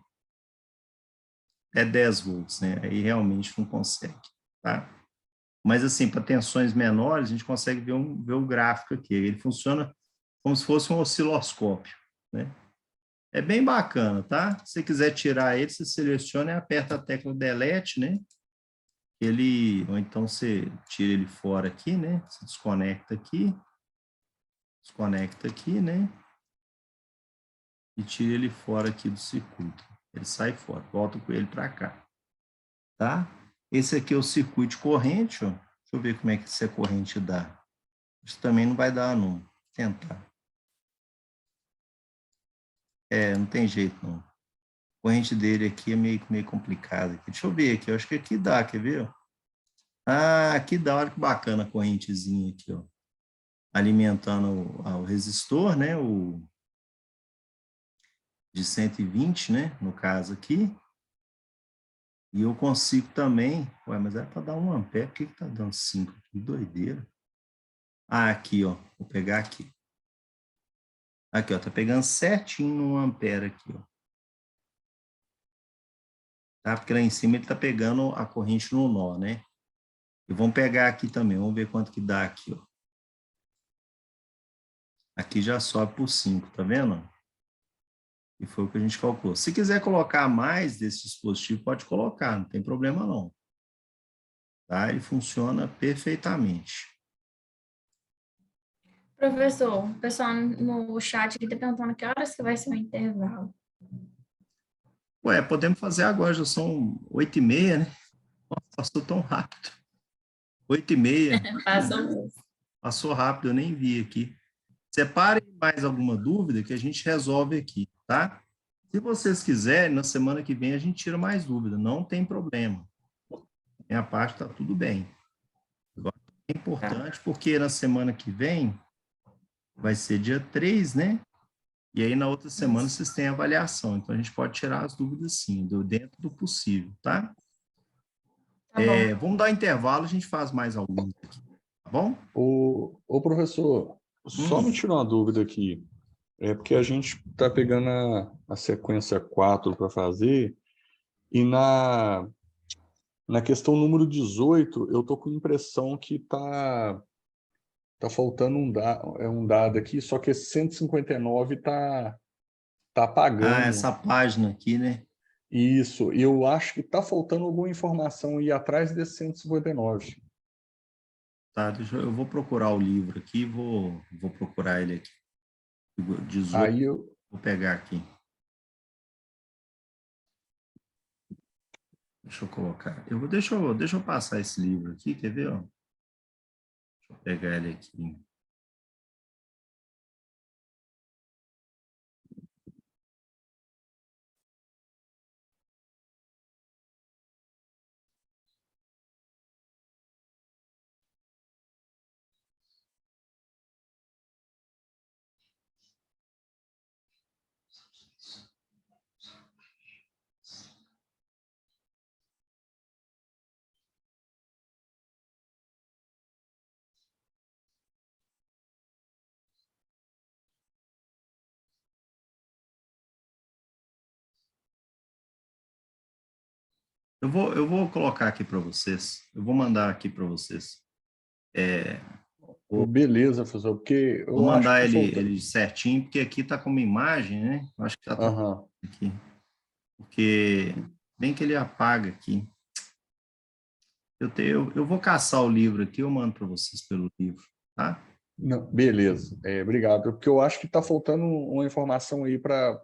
B: É 10 volts, né? Aí realmente não consegue, tá? Mas, assim, para tensões menores, a gente consegue ver o gráfico aqui. Ele funciona como se fosse um osciloscópio, né? É bem bacana, tá? Se você quiser tirar ele, você seleciona e aperta a tecla Delete, né? Ou então você tira ele fora aqui, né? Você desconecta aqui, né? E tira ele fora aqui do circuito. Ele sai fora, volta com ele para cá, tá? Esse aqui é o circuito de corrente, ó. Deixa eu ver como é que essa corrente dá. Isso também não vai dar, não. Vou tentar. Não tem jeito, não. A corrente dele aqui é meio complicada. Deixa eu ver aqui. Eu acho que aqui dá, quer ver? Ah, aqui dá. Olha que bacana a correntezinha aqui, ó. Alimentando o resistor, né? O de 120, né? No caso aqui. E eu consigo também... Ué, mas era para dar 1 ampere. Por que está dando 5? Que doideira. Ah, aqui, ó. Vou pegar aqui. Aqui, ó. Tá pegando certinho no 1 ampere aqui, ó. Tá? Porque lá em cima ele tá pegando a corrente no nó, né? E vamos pegar aqui também. Vamos ver quanto que dá aqui, ó. Aqui já sobe por 5, tá vendo? E foi o que a gente calculou. Se quiser colocar mais desse dispositivo, pode colocar, não tem problema não. Tá? Ele funciona perfeitamente.
C: Professor, o pessoal no chat aqui está perguntando que horas que vai ser o intervalo.
B: Ué, podemos fazer agora, já são 8h30, né? Nossa, passou tão rápido. 8h30. Passou rápido, eu nem vi aqui. Separem mais alguma dúvida que a gente resolve aqui, tá? Se vocês quiserem, na semana que vem a gente tira mais dúvida, não tem problema. Minha parte está tudo bem. Agora, é importante porque na semana que vem vai ser dia 3, né? E aí na outra semana vocês têm avaliação, então a gente pode tirar as dúvidas sim, dentro do possível, tá? Vamos dar intervalo, a gente faz mais alguns aqui, tá bom?
H: Ô professor, só me tirou uma dúvida aqui. É porque a gente está pegando a sequência 4 para fazer, e na questão número 18, eu estou com a impressão que tá faltando um dado aqui, só que esse 159 tá apagando.
B: Ah, essa página aqui, né?
H: Isso, e eu acho que tá faltando alguma informação aí atrás desse 159.
B: Tá, eu vou procurar o livro aqui, vou procurar ele aqui. 18,
H: Aí
B: vou pegar aqui. Deixa eu colocar. Deixa eu passar esse livro aqui, quer ver? Ó? Deixa eu pegar ele aqui. Eu vou colocar aqui para vocês. Eu vou mandar aqui para vocês.
H: Beleza, professor, porque eu
B: vou mandar
H: acho que
B: ele certinho, porque aqui está com uma imagem, né? Eu acho que está aqui. Porque bem que ele apaga aqui. Eu vou caçar o livro aqui, eu mando para vocês pelo livro, tá?
H: Não, beleza, obrigado. Porque eu acho que está faltando uma informação aí para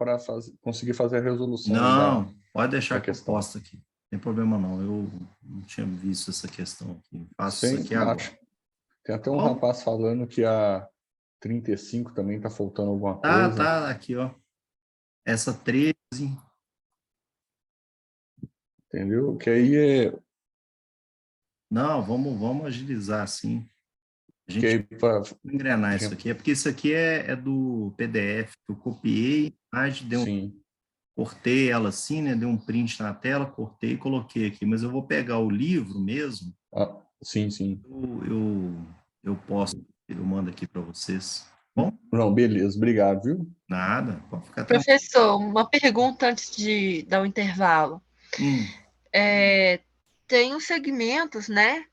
H: conseguir fazer a resolução.
B: Não, pode deixar que eu posto aqui. Não tem problema não, eu não tinha visto essa questão aqui. Faço isso aqui agora.
H: Tem até um rapaz falando que a 35 também está faltando alguma coisa.
B: Tá, aqui, ó. Essa 13.
H: Entendeu? Que aí é...
B: Não, vamos agilizar, sim. A gente vai engrenar isso aqui. É porque isso aqui é do PDF, que eu copiei, cortei ela assim, né? Dei um print na tela, cortei e coloquei aqui. Mas eu vou pegar o livro mesmo.
H: Sim.
B: Eu posto, eu mando aqui para vocês. Bom?
H: Não, beleza, obrigado, viu?
B: Nada, pode ficar
J: tranquilo. Professor, uma pergunta antes de dar o intervalo. Tem os segmentos, né,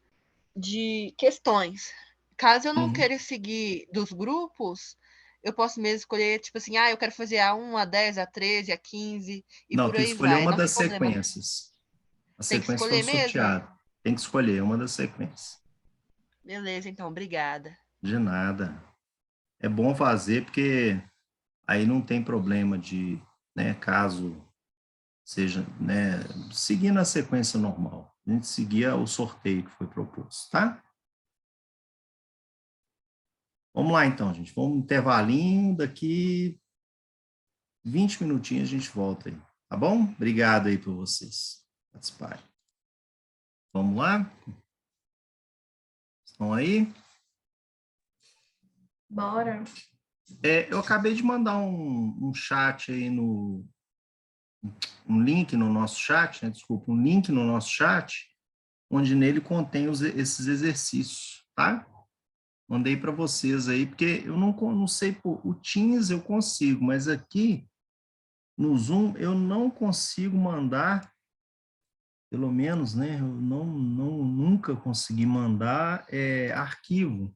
J: de questões. Caso eu não queira seguir dos grupos, eu posso mesmo escolher, tipo assim, eu quero fazer a 1, a 10, a 13, a 15 e
B: não,
J: por aí vai.
B: Não, tem que escolher uma das sequências. A sequência foi sorteada. Tem que escolher uma das sequências.
J: Beleza, então, obrigada.
B: De nada. É bom fazer, porque aí não tem problema de, né, caso seja, né, seguindo a sequência normal. A gente seguia o sorteio que foi proposto, tá? Vamos lá, então, gente. Vamos um intervalinho, daqui 20 minutinhos a gente volta aí, tá bom? Obrigado aí por vocês participarem. Vamos lá? Estão aí?
C: Bora.
B: Eu acabei de mandar um chat aí um link no nosso chat, né? Desculpa, um link no nosso chat, onde nele contém esses exercícios, tá? Mandei para vocês aí, porque eu não sei, o Teams eu consigo, mas aqui no Zoom eu não consigo mandar, pelo menos, né? Eu nunca consegui mandar arquivo,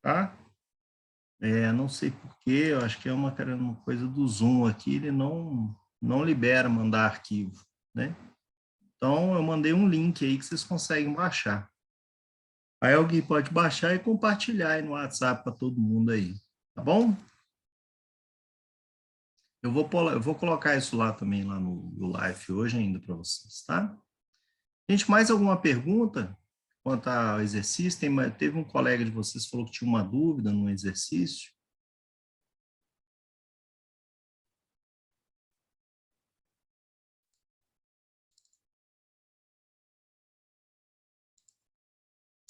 B: tá? Não sei porquê, eu acho que é uma coisa do Zoom aqui, ele não libera mandar arquivo, né? Então, eu mandei um link aí que vocês conseguem baixar. Aí alguém pode baixar e compartilhar aí no WhatsApp para todo mundo aí, tá bom? Eu vou colocar isso lá também, lá no live hoje ainda para vocês, tá? Gente, mais alguma pergunta quanto ao exercício? Teve um colega de vocês que falou que tinha uma dúvida no exercício.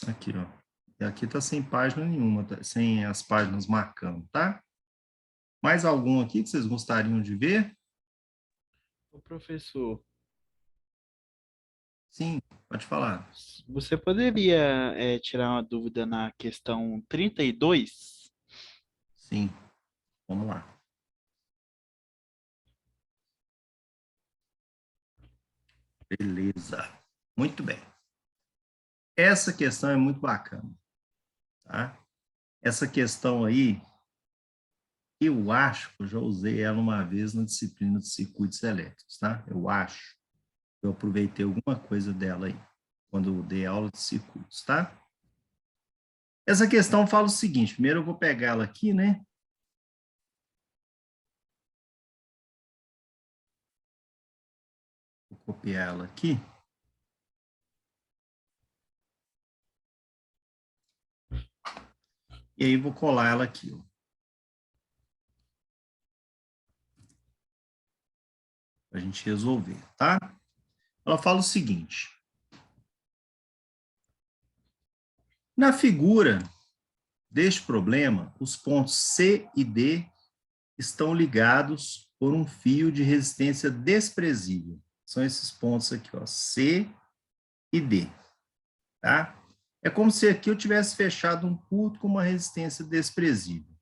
B: Aqui, ó. E aqui tá sem página nenhuma, sem as páginas marcando, tá? Mais algum aqui que vocês gostariam de ver?
K: Ô, professor.
B: Sim, pode falar.
K: Você poderia tirar uma dúvida na questão 32?
B: Sim, vamos lá. Beleza, muito bem. Essa questão é muito bacana, tá? Essa questão aí, eu acho que eu já usei ela uma vez na disciplina de circuitos elétricos, tá? Eu acho que eu aproveitei alguma coisa dela aí, quando eu dei aula de circuitos, tá? Essa questão fala o seguinte, primeiro eu vou pegar ela aqui, né? Vou copiar ela aqui. E aí vou colar ela aqui, ó. Para a gente resolver, tá? Ela fala o seguinte. Na figura deste problema, os pontos C e D estão ligados por um fio de resistência desprezível. São esses pontos aqui, ó, C e D, tá? É como se aqui eu tivesse fechado um curto com uma resistência desprezível.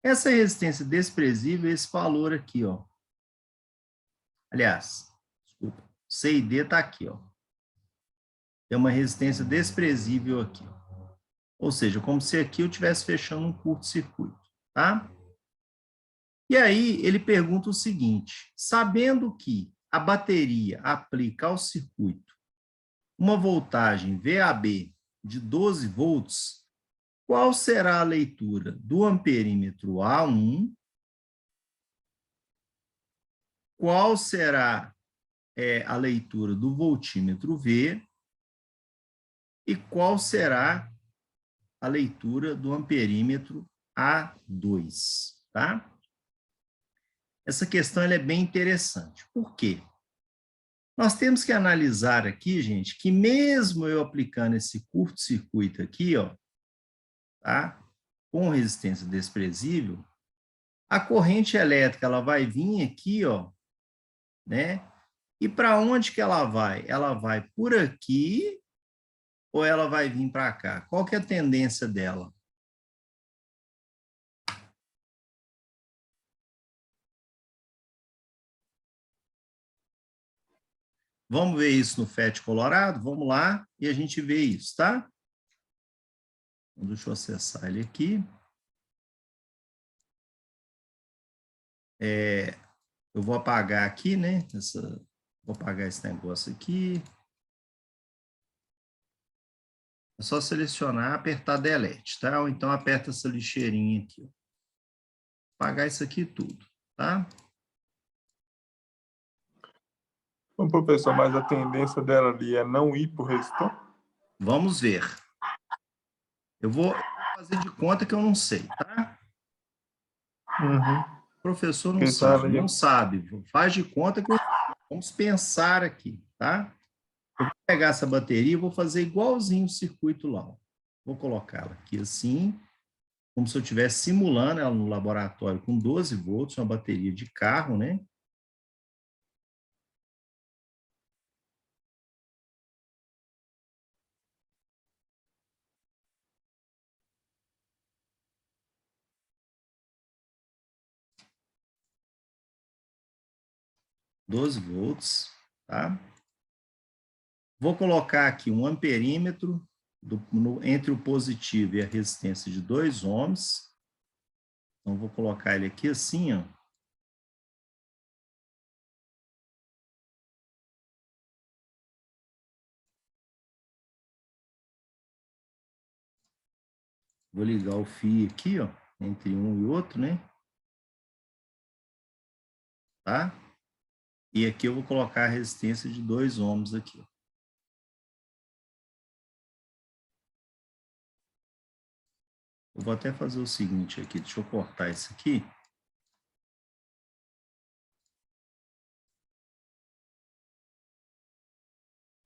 B: Essa resistência desprezível é esse valor aqui, ó. Aliás, desculpa, C e D está aqui, ó. Tem uma resistência desprezível aqui, ó. Ou seja, como se aqui eu estivesse fechando um curto-circuito, tá? E aí ele pergunta o seguinte, sabendo que a bateria aplica ao circuito uma voltagem VAB de 12 volts, qual será a leitura do amperímetro A1, qual será a leitura do voltímetro V e qual será a leitura do amperímetro A2, tá? Essa questão ela é bem interessante. Por quê? Nós temos que analisar aqui, gente, que mesmo eu aplicando esse curto-circuito aqui, ó, tá? Com resistência desprezível, a corrente elétrica ela vai vir aqui, ó, né? E para onde que ela vai? Ela vai por aqui ou ela vai vir para cá? Qual que é a tendência dela? Vamos ver isso no FET Colorado? Vamos lá e a gente vê isso, tá? Deixa eu acessar ele aqui. Eu vou apagar aqui, né? Vou apagar esse negócio aqui. É só selecionar, apertar Delete, tá? Ou então aperta essa lixeirinha aqui. Ó. Apagar isso aqui tudo, tá?
L: Bom, professor, mas a tendência dela ali é não ir para o resistor?
B: Vamos ver. Eu vou fazer de conta que eu não sei, tá?
L: Uhum.
B: O professor não sabe, não sabe. Faz de conta que vamos pensar aqui, tá? Eu vou pegar essa bateria e vou fazer igualzinho o circuito lá. Ó. Vou colocá-la aqui assim, como se eu estivesse simulando ela no laboratório com 12 volts, uma bateria de carro, né? volts, tá? Vou colocar aqui um amperímetro entre o positivo e a resistência de 2 ohms. Então, vou colocar ele aqui assim, ó. Vou ligar o fio aqui, ó, entre um e outro, né? Tá? E aqui eu vou colocar a resistência de 2 ohms aqui, ó. Eu vou até fazer o seguinte aqui, deixa eu cortar isso aqui.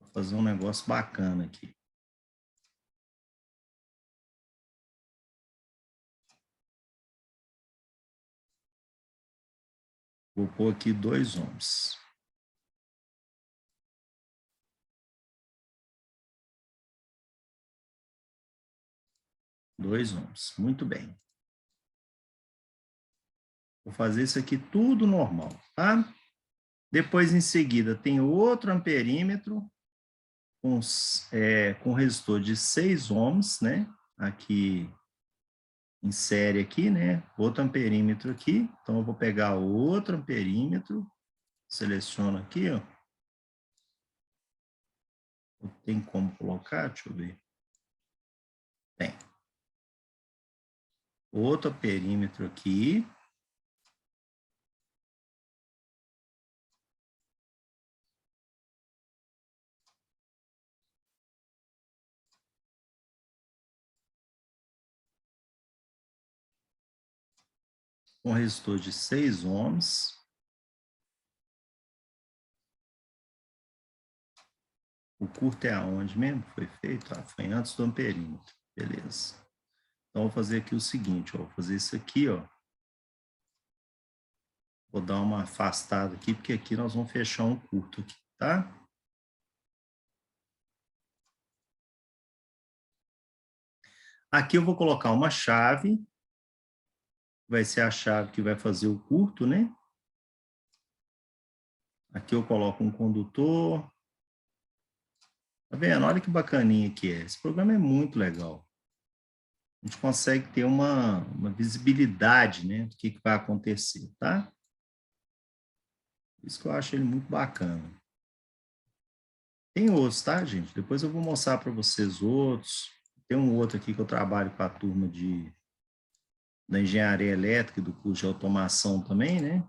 B: Vou fazer um negócio bacana aqui. Vou pôr aqui 2 ohms. Dois ohms, muito bem. Vou fazer isso aqui tudo normal, tá? Depois, em seguida, tem outro amperímetro com resistor de 6 ohms, né? Aqui em série aqui, né? Outro amperímetro aqui. Então, eu vou pegar outro amperímetro, seleciono aqui, ó. Tem como colocar? Deixa eu ver. Tem. Outro amperímetro aqui. Com resistor de 6 ohms. O curto é aonde mesmo foi feito? Ah, foi antes do amperímetro. Beleza. Então, vou fazer aqui o seguinte, ó, vou fazer isso aqui, ó. Vou dar uma afastada aqui, porque aqui nós vamos fechar um curto aqui, tá? Aqui eu vou colocar uma chave. Vai ser a chave que vai fazer o curto, né? Aqui eu coloco um condutor. Tá vendo? Olha que bacaninha que é. Esse programa é muito legal. A gente consegue ter uma visibilidade, né, do que vai acontecer, tá? Isso que eu acho ele muito bacana. Tem outros, tá, gente? Depois eu vou mostrar para vocês outros. Tem um outro aqui que eu trabalho com a turma da engenharia elétrica e do curso de automação também, né?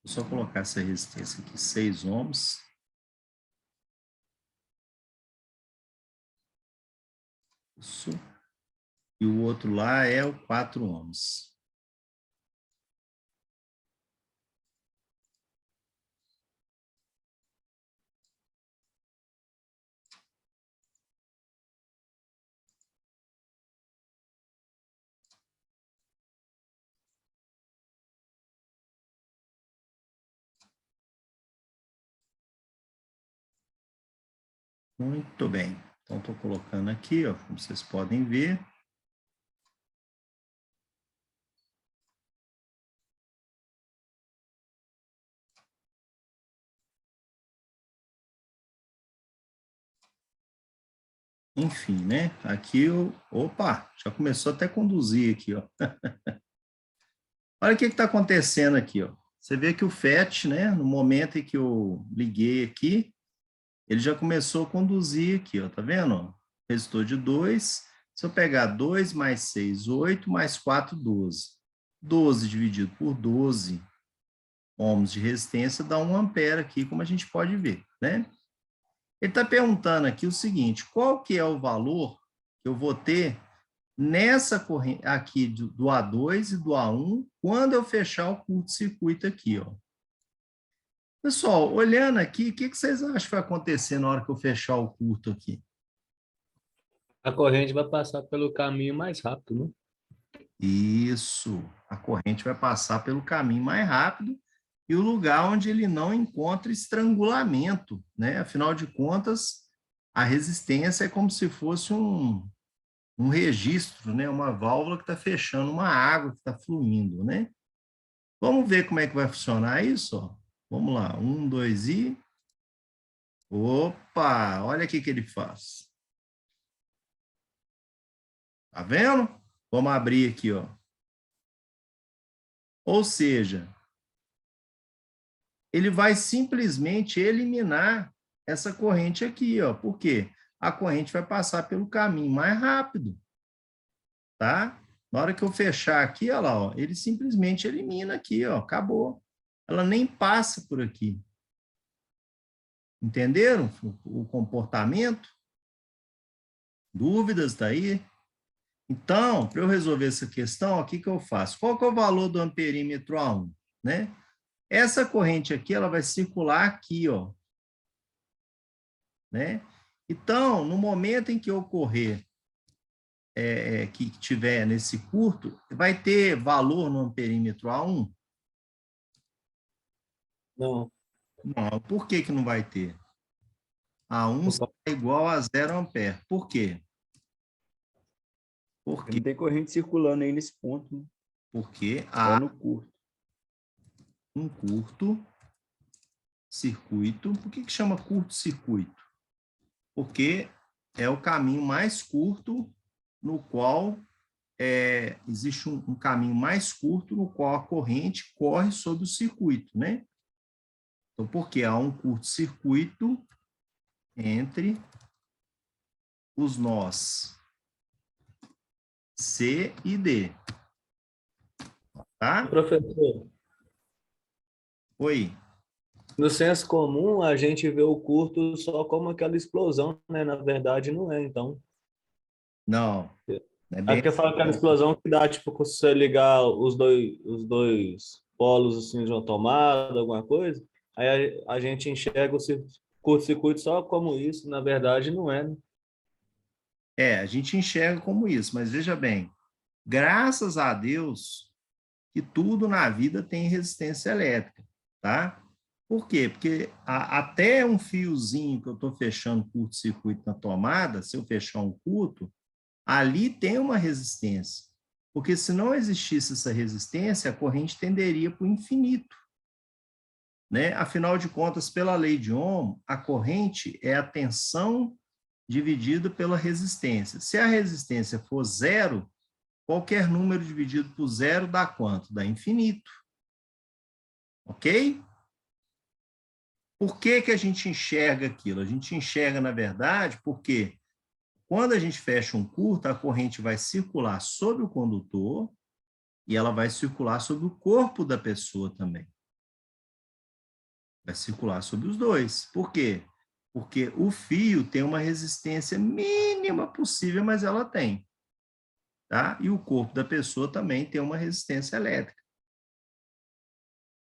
B: Vou só colocar essa resistência aqui, 6 ohms. Isso. E o outro lá é o 4 ohms. Muito bem. Então, estou colocando aqui, ó, como vocês podem ver. Enfim, né? Aqui eu... Opa! Já começou até a conduzir aqui, ó. Olha o que está acontecendo aqui, ó. Você vê que o FET, né? No momento em que eu liguei aqui, ele já começou a conduzir aqui, ó. Tá vendo? Resistor de 2. Se eu pegar 2 mais 6, 8, mais 4, 12. 12 dividido por 12 ohms de resistência dá 1 ampere aqui, como a gente pode ver, né? Ele está perguntando aqui o seguinte, qual que é o valor que eu vou ter nessa corrente aqui do A2 e do A1 quando eu fechar o curto-circuito aqui, ó. Pessoal, olhando aqui, o que vocês acham que vai acontecer na hora que eu fechar o curto aqui?
M: A corrente vai passar pelo caminho mais rápido, né?
B: Isso, a corrente vai passar pelo caminho mais rápido e o lugar onde ele não encontra estrangulamento, né? Afinal de contas, a resistência é como se fosse um registro, né? Uma válvula que está fechando uma água que está fluindo, né? Vamos ver como é que vai funcionar isso, ó. Vamos lá, 1, 2 e... Opa, olha o que ele faz. Tá vendo? Vamos abrir aqui, ó. Ou seja, ele vai simplesmente eliminar essa corrente aqui, ó. Por quê? A corrente vai passar pelo caminho mais rápido, tá? Na hora que eu fechar aqui, olha lá, ó, ele simplesmente elimina aqui, ó, acabou. Ela nem passa por aqui. Entenderam o comportamento? Dúvidas daí? Então, para eu resolver essa questão, o que eu faço? Qual que é o valor do amperímetro A1, né? Essa corrente aqui, ela vai circular aqui, ó. Né? Então, no momento em que ocorrer, que tiver nesse curto, vai ter valor no amperímetro A1?
M: Não.
B: Não, por que não vai ter? A1 é igual a 0 ampere. Por quê?
D: Porque não tem corrente circulando aí nesse ponto. Né?
B: Porque
D: há no curto.
B: Um curto-circuito. Por que chama curto-circuito? Porque é o caminho mais curto no qual existe um caminho mais curto no qual a corrente corre sobre o circuito, né? Então, porque há um curto-circuito entre os nós C e D. Tá?
M: Professor.
B: Oi.
M: No senso comum, a gente vê o curto só como aquela explosão, né? Na verdade, não é, então.
B: Não.
M: É porque fala aquela explosão que dá, tipo, se você ligar os dois polos assim, de uma tomada, alguma coisa, aí a gente enxerga o curto-circuito só como isso, na verdade, não é, né?
B: A gente enxerga como isso, mas veja bem, graças a Deus que tudo na vida tem resistência elétrica, tá? Por quê? Porque até um fiozinho que eu estou fechando curto-circuito na tomada, se eu fechar um curto, ali tem uma resistência. Porque se não existisse essa resistência, a corrente tenderia para o infinito, né? Afinal de contas, pela lei de Ohm, a corrente é a tensão dividido pela resistência. Se a resistência for zero, qualquer número dividido por zero dá quanto? Dá infinito. Ok? Por que que a gente enxerga aquilo? A gente enxerga, na verdade, porque quando a gente fecha um curto, a corrente vai circular sobre o condutor e ela vai circular sobre o corpo da pessoa também. Vai circular sobre os dois. Por quê? Porque o fio tem uma resistência mínima possível, mas ela tem. Tá? E o corpo da pessoa também tem uma resistência elétrica.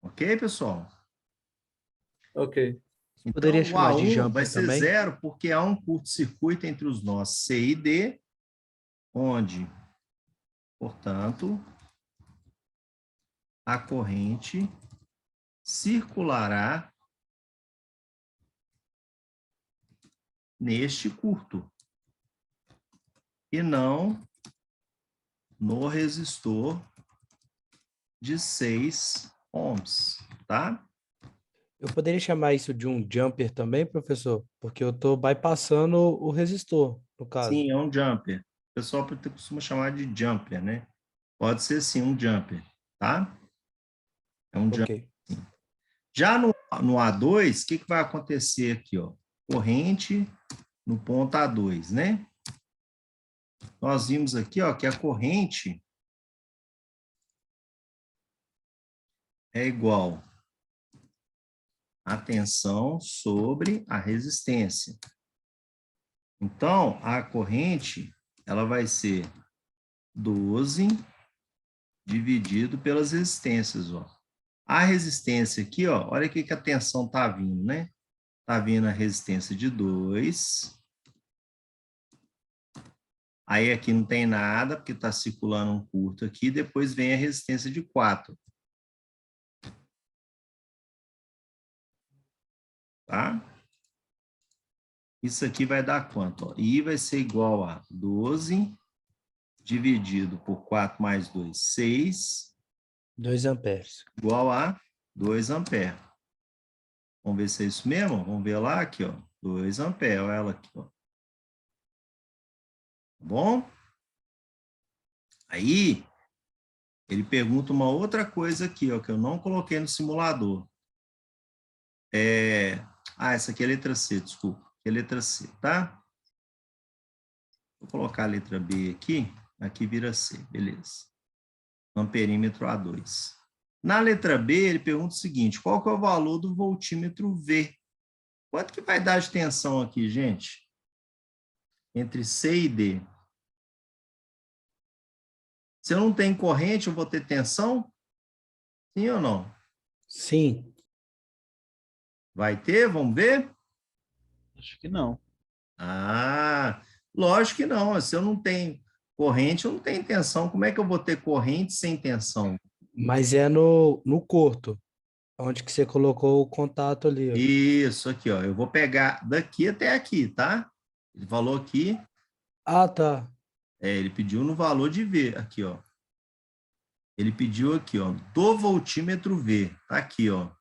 B: Ok, pessoal?
M: Ok.
B: Então,
E: Poderia chamar de
B: o A1
E: jumper
B: vai ser
E: também?
B: zero, porque há um curto-circuito entre os nós C e D, onde, portanto, a corrente circulará neste curto e não no resistor de 6 ohms, tá?
E: Eu poderia chamar isso de um jumper também, professor? Porque eu estou bypassando o resistor, no caso.
B: Sim, é um jumper. O pessoal costuma chamar de jumper, né? Pode ser sim um jumper, tá? É um jumper. Sim. Já no A2, o que vai acontecer aqui, ó? Corrente no ponto A2, né? Nós vimos aqui, ó, que a corrente é igual a tensão sobre a resistência. Então, a corrente, ela vai ser 12 dividido pelas resistências, ó. A resistência aqui, ó, olha aqui que a tensão tá vindo, né? Tá vindo a resistência de 2. Aí aqui não tem nada, porque tá circulando um curto aqui, depois vem a resistência de 4. Tá? Isso aqui vai dar quanto? Ó? I vai ser igual a 12 dividido por 4 mais 2, 6.
E: 2 amperes.
B: Igual a 2 amperes. Vamos ver se é isso mesmo? Vamos ver lá aqui, ó. 2 amperes, olha ela aqui, ó. Tá bom? Aí, ele pergunta uma outra coisa aqui, ó, que eu não coloquei no simulador. Essa aqui é a letra C, desculpa. Aqui é a letra C, tá? Vou colocar a letra B aqui vira C, beleza. Amperímetro A2. Na letra B, ele pergunta o seguinte, qual que é o valor do voltímetro V? Quanto que vai dar de tensão aqui, gente? Entre C e D. Se eu não tenho corrente, eu vou ter tensão? Sim ou não?
E: Sim.
B: Vai ter? Vamos ver?
K: Acho que não.
B: Lógico que não. Se eu não tenho corrente, eu não tenho tensão. Como é que eu vou ter corrente sem tensão?
E: Mas é no curto, onde que você colocou o contato ali. Ó.
B: Isso, aqui, ó. Eu vou pegar daqui até aqui, tá? Ele falou aqui.
E: Ah, tá.
B: Ele pediu no valor de V, aqui, ó. Ele pediu aqui, ó, do voltímetro V. Tá aqui, ó.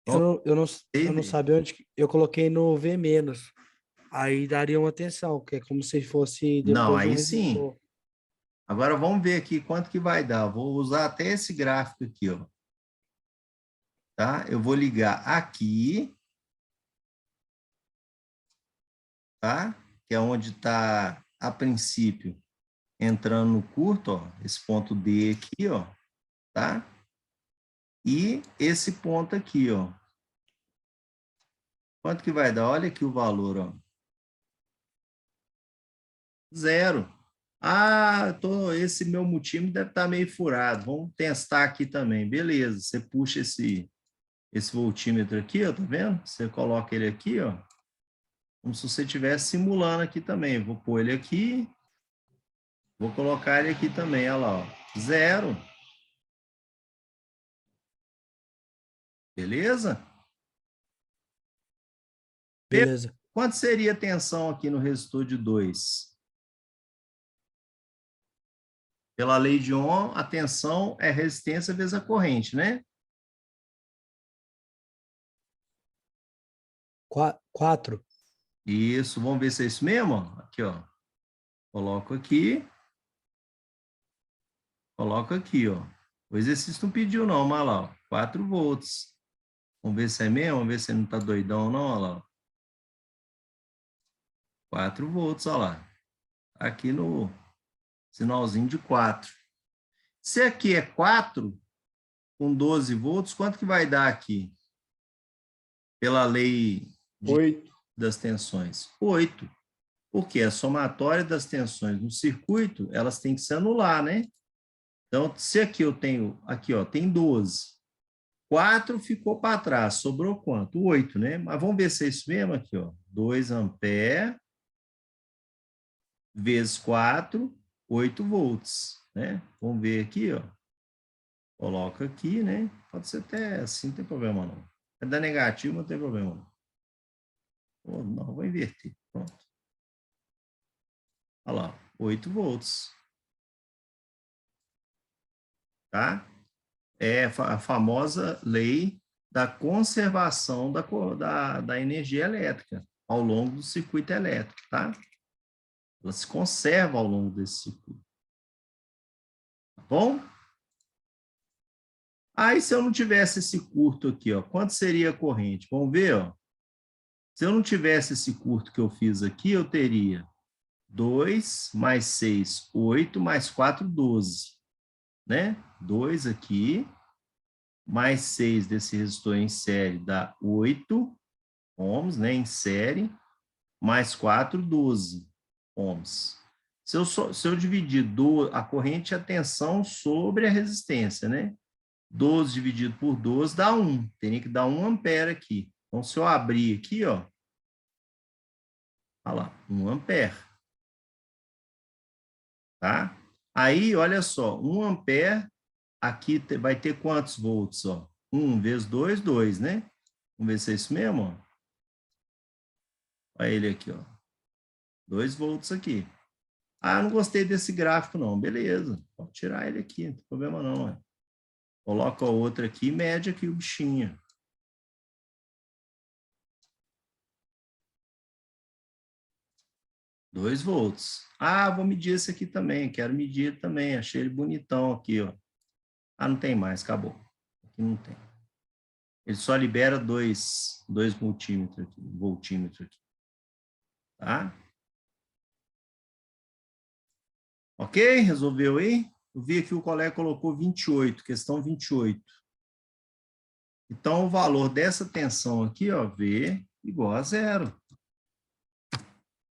E: Eu não sabia onde... Eu coloquei no V-. Aí daria uma tensão, que é como se fosse depois
B: não, aí
E: de um resistor.
B: Sim. Agora vamos ver aqui quanto que vai dar. Vou usar até esse gráfico aqui, ó. Tá? Eu vou ligar aqui, tá? Que é onde está, a princípio, entrando no curto, ó, esse ponto D aqui, ó, tá? E esse ponto aqui, ó. Quanto que vai dar? Olha aqui o valor, ó. 0. Esse meu multímetro deve estar meio furado. Vamos testar aqui também. Beleza, você puxa esse voltímetro aqui, ó, tá vendo? Você coloca ele aqui, ó. Como se você estivesse simulando aqui também. Vou pôr ele aqui. Vou colocar ele aqui também, olha lá, ó. 0. Beleza?
E: Beleza.
B: Quanto seria a tensão aqui no resistor de 2? Pela lei de Ohm, a tensão é resistência vezes a corrente, né?
E: 4.
B: Isso, vamos ver se é isso mesmo? Ó. Aqui, ó. Coloco aqui. Coloco aqui, ó. O exercício não pediu não, mas lá, ó, 4 volts. Vamos ver se é mesmo, vamos ver se ele não tá doidão não, olha lá. 4 volts, olha lá. Aqui no sinalzinho de 4. Se aqui é 4, com 12 volts, quanto que vai dar aqui? Pela lei
L: 8.
B: Das tensões? 8. Porque a somatória das tensões no circuito, elas têm que se anular, né? Então, se aqui eu tenho, aqui ó, tem 12. 4 ficou para trás, sobrou quanto? 8, né? Mas vamos ver se é isso mesmo aqui, ó. 2 amperes vezes 4, 8 volts, né? Vamos ver aqui, ó. Coloca aqui, né? Pode ser até assim, não tem problema não. É da negativo, não tem problema não. Oh, não, vou inverter. Pronto. Olha lá, 8 volts. Tá? É a famosa lei da conservação da energia elétrica ao longo do circuito elétrico, tá? Ela se conserva ao longo desse circuito. Tá bom? Aí, se eu não tivesse esse curto aqui, ó, quanto seria a corrente? Vamos ver, ó. Se eu não tivesse esse curto que eu fiz aqui, eu teria 2 mais 6, 8, mais 4, 12. Né? 2 aqui, mais 6 desse resistor em série dá 8 ohms, né? Em série, mais 4, 12 ohms. Se eu dividir a corrente e a tensão sobre a resistência, né? 12 dividido por 12 dá 1. Teria que dar 1 ampere aqui. Então, se eu abrir aqui, ó, olha lá, 1 ampere. Tá? Aí, olha só, 1 ampere, aqui vai ter quantos volts? Ó? 1 vezes 2, 2, né? Vamos ver se é isso mesmo. Ó. Olha ele aqui, ó. 2 volts aqui. Ah, não gostei desse gráfico, não. Beleza, pode tirar ele aqui, não tem problema não. Ó. Coloca o outro aqui e mede aqui o bichinho. Dois volts. Ah, vou medir esse aqui também. Quero medir também. Achei ele bonitão aqui, ó. Ah, não tem mais, acabou. Aqui não tem. Ele só libera 2 voltímetros aqui, voltímetro aqui. Tá? Ok? Resolveu aí? Eu vi aqui o colega colocou 28, questão 28. Então, o valor dessa tensão aqui, ó, V igual a 0.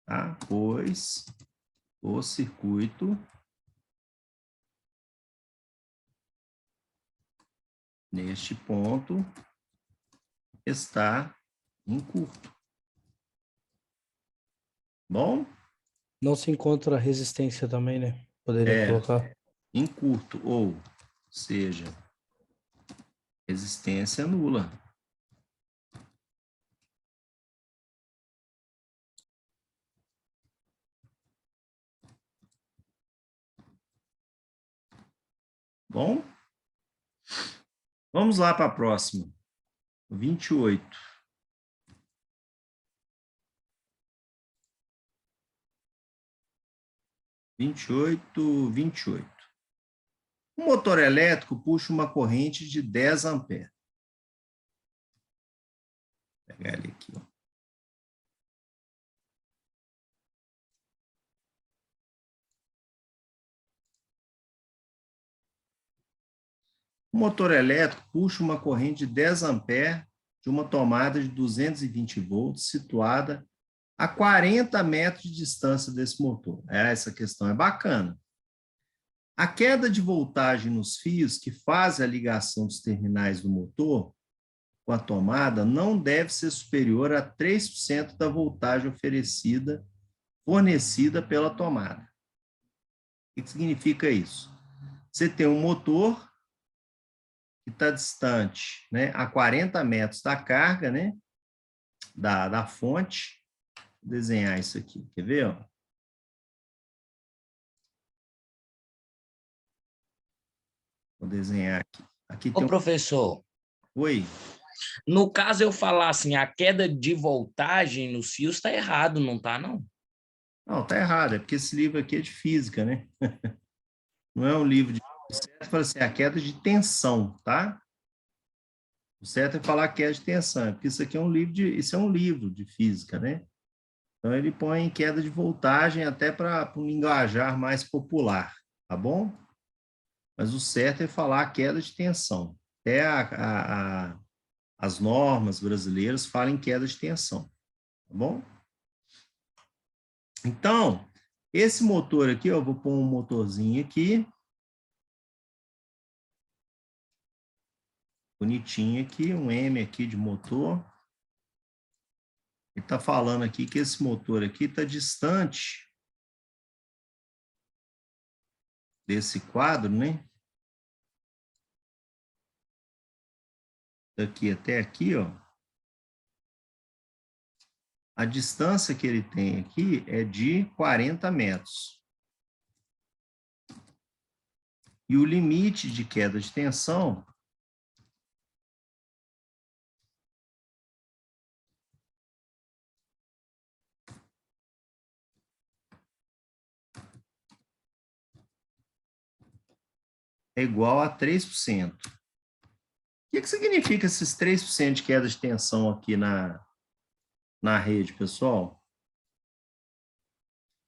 B: Tá? Pois o circuito neste ponto está em curto. Bom?
E: Não se encontra resistência também, né? Poderia colocar.
B: Em curto, ou seja, resistência nula. Bom? Vamos lá para a próxima. 28. vinte e oito. Um motor elétrico puxa uma corrente de 10 amperes. Vou pegar ele aqui, ó. O motor elétrico puxa uma corrente de 10 amperes de uma tomada de 220 volts situada a 40 metros de distância desse motor. Essa questão é bacana. A queda de voltagem nos fios que fazem a ligação dos terminais do motor com a tomada não deve ser superior a 3% da voltagem fornecida pela tomada. O que significa isso? Você tem um motor que está distante, né, a 40 metros da carga, né, da fonte. Vou desenhar isso aqui, quer ver? Ó? Vou desenhar aqui. Aqui tem
A: Ô, professor.
B: Oi.
A: No caso, eu falar assim, a queda de voltagem nos fios está errado, não está, não?
B: Não, está errado, é porque esse livro aqui é de física, né? Não é um livro de... O certo fala assim, a queda de tensão, tá? O certo é falar queda de tensão, porque isso aqui é um livro isso é um livro de física, né? Então, ele põe queda de voltagem até para um linguajar mais popular, tá bom? Mas o certo é falar queda de tensão. Até as normas brasileiras falam em queda de tensão, tá bom? Então, esse motor aqui, eu vou pôr um motorzinho aqui. Bonitinho aqui, um M aqui de motor. Ele está falando aqui que esse motor aqui está distante desse quadro, né? Daqui até aqui, ó. A distância que ele tem aqui é de 40 metros. E o limite de queda de tensão é igual a 3%. O que significa esses 3% de queda de tensão aqui na rede, pessoal?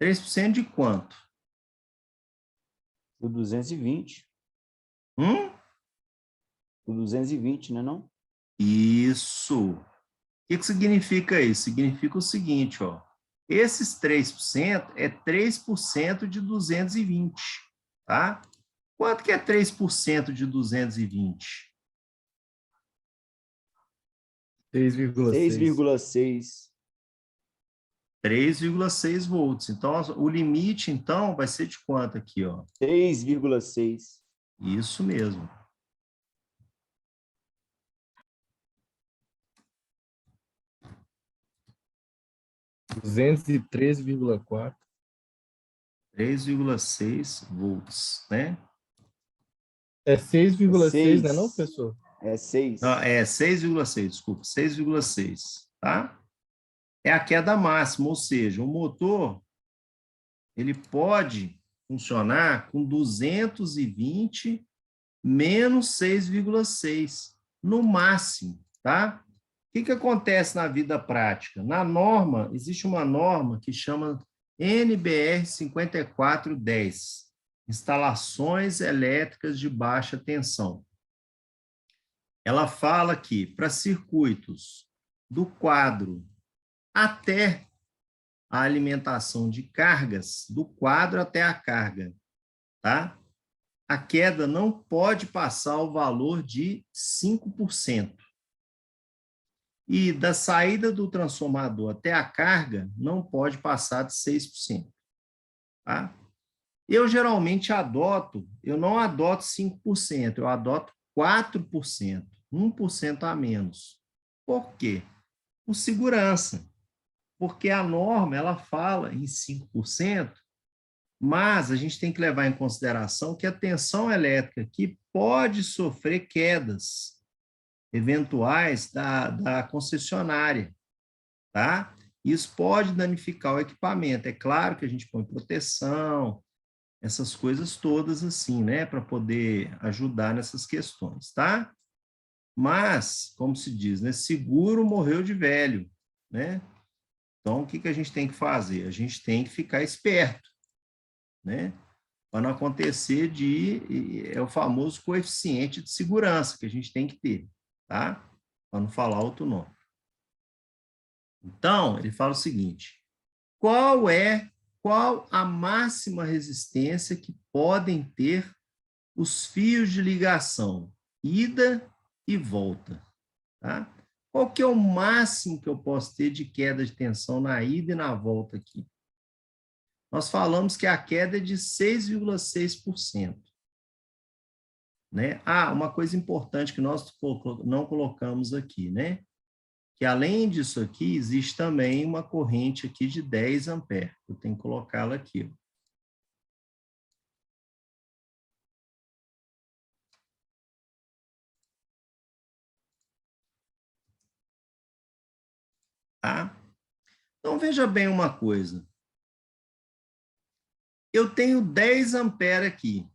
B: 3% de quanto?
D: O 220. O 220, né, não?
B: Isso. O que significa isso? Significa o seguinte, ó. Esses 3% é 3% de 220, tá? Quanto que é 3% de 220?
D: 6,6.
B: 3,6 volts. Então, o limite, então, vai ser de quanto aqui, ó?
D: 6,6.
B: Isso mesmo.
N: (213,4).
B: 3,6 volts, né?
N: É 6,6, né, não, professor?
D: É 6.
B: Não, é 6,6, desculpa, 6,6, tá? É a queda máxima, ou seja, o motor, ele pode funcionar com 220 menos 6,6, no máximo, tá? O que acontece na vida prática? Na norma, existe uma norma que chama NBR 5410, instalações elétricas de baixa tensão. Ela fala que para circuitos do quadro até a alimentação de cargas, do quadro até a carga, tá? A queda não pode passar o valor de 5%. E da saída do transformador até a carga, não pode passar de 6%. Tá? Eu geralmente eu não adoto 5%, eu adoto 4%, 1% a menos. Por quê? Por segurança. Porque a norma, ela fala em 5%, mas a gente tem que levar em consideração que a tensão elétrica aqui pode sofrer quedas eventuais da concessionária, tá? Isso pode danificar o equipamento. É claro que a gente põe proteção, essas coisas todas assim, né, para poder ajudar nessas questões, tá? Mas, como se diz, né, seguro morreu de velho, né? Então, o que a gente tem que fazer? A gente tem que ficar esperto, né? Para não acontecer é o famoso coeficiente de segurança que a gente tem que ter, tá? Para não falar outro nome. Então, ele fala o seguinte: qual a máxima resistência que podem ter os fios de ligação, ida e volta, tá? Qual que é o máximo que eu posso ter de queda de tensão na ida e na volta aqui? Nós falamos que a queda é de 6,6%. Né? Uma coisa importante que nós não colocamos aqui, né? Que além disso aqui, existe também uma corrente aqui de 10 amperes. Eu tenho que colocá-la aqui. tá? Então, veja bem uma coisa. Eu tenho 10 amperes aqui.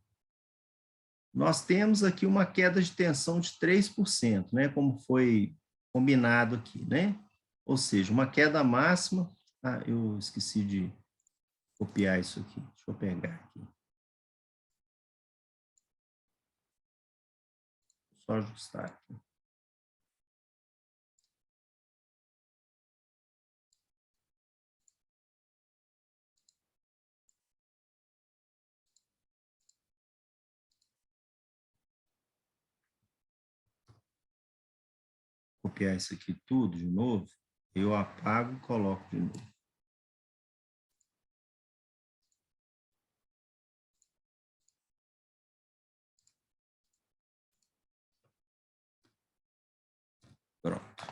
B: Nós temos aqui uma queda de tensão de 3%, né? Como foi combinado aqui, né? Ou seja, uma queda máxima... Ah, eu esqueci de copiar isso aqui. Deixa eu pegar aqui. Só ajustar aqui. Copiar isso aqui tudo de novo, eu apago e coloco de novo. Pronto.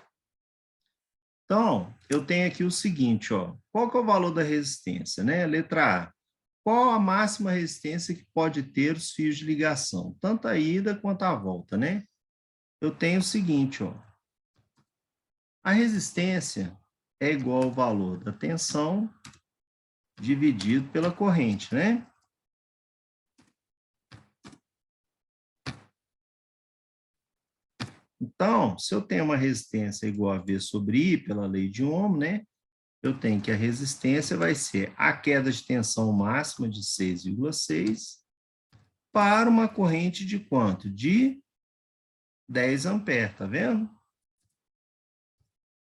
B: Então, eu tenho aqui o seguinte, ó. Qual que é o valor da resistência, né? Letra A. Qual a máxima resistência que pode ter os fios de ligação? Tanto a ida quanto a volta, né? Eu tenho o seguinte, ó. A resistência é igual ao valor da tensão dividido pela corrente, né? Então, se eu tenho uma resistência igual a V sobre I, pela lei de Ohm, né? Eu tenho que a resistência vai ser a queda de tensão máxima de 6,6 para uma corrente de quanto? De 10 amperes, tá vendo?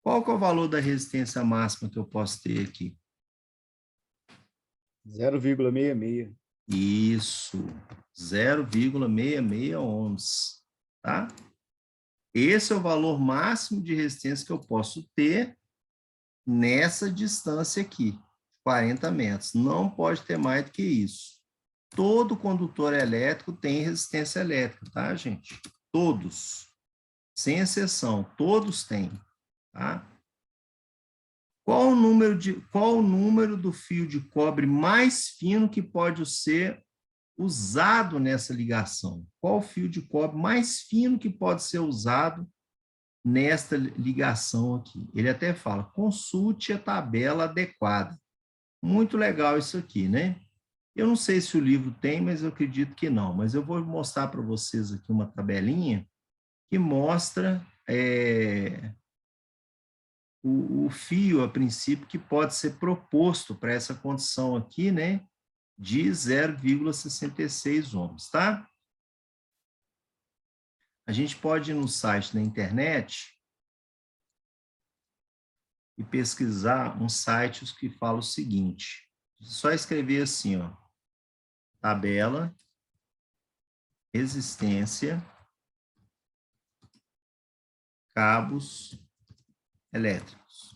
B: Qual que é o valor da resistência máxima que eu posso ter aqui?
D: 0,66.
B: Isso, 0,66 ohms, tá? Esse é o valor máximo de resistência que eu posso ter nessa distância aqui, 40 metros. Não pode ter mais do que isso. Todo condutor elétrico tem resistência elétrica, tá, gente? Todos, sem exceção, todos têm, tá? Qual o número do fio de cobre mais fino que pode ser usado nessa ligação? Qual o fio de cobre mais fino que pode ser usado nesta ligação aqui? Ele até fala, consulte a tabela adequada. Muito legal isso aqui, né? Eu não sei se o livro tem, mas eu acredito que não. Mas eu vou mostrar para vocês aqui uma tabelinha que mostra o fio, a princípio, que pode ser proposto para essa condição aqui, né? De 0,66 ohms, tá? A gente pode ir no site da internet e pesquisar uns sites que falam o seguinte. Só escrever assim, ó. Tabela, resistência, cabos elétricos.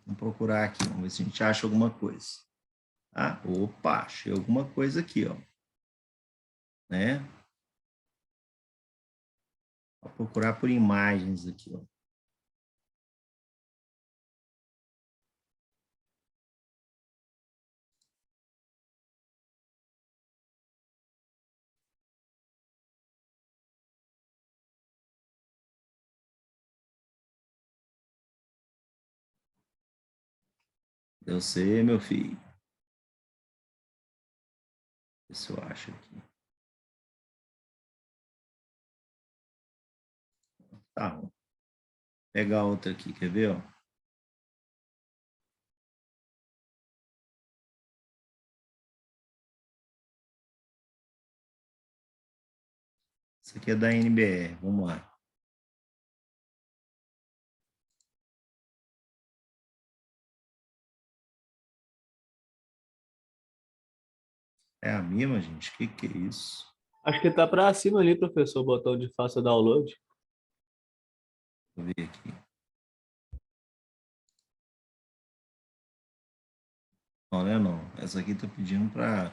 B: Vamos procurar aqui, vamos ver se a gente acha alguma coisa. Ah, opa, achei alguma coisa aqui, ó. Né? Vou procurar por imagens aqui, ó. Eu sei, meu filho. Isso eu acho aqui. Tá. Vou pegar outra aqui, quer ver, ó? Isso aqui é da NBR, vamos lá. É a mesma, gente? O que é isso?
M: Acho que tá para cima ali, professor, o botão de faça download.
B: Deixa eu ver aqui. Não, não é não. Essa aqui tá pedindo para...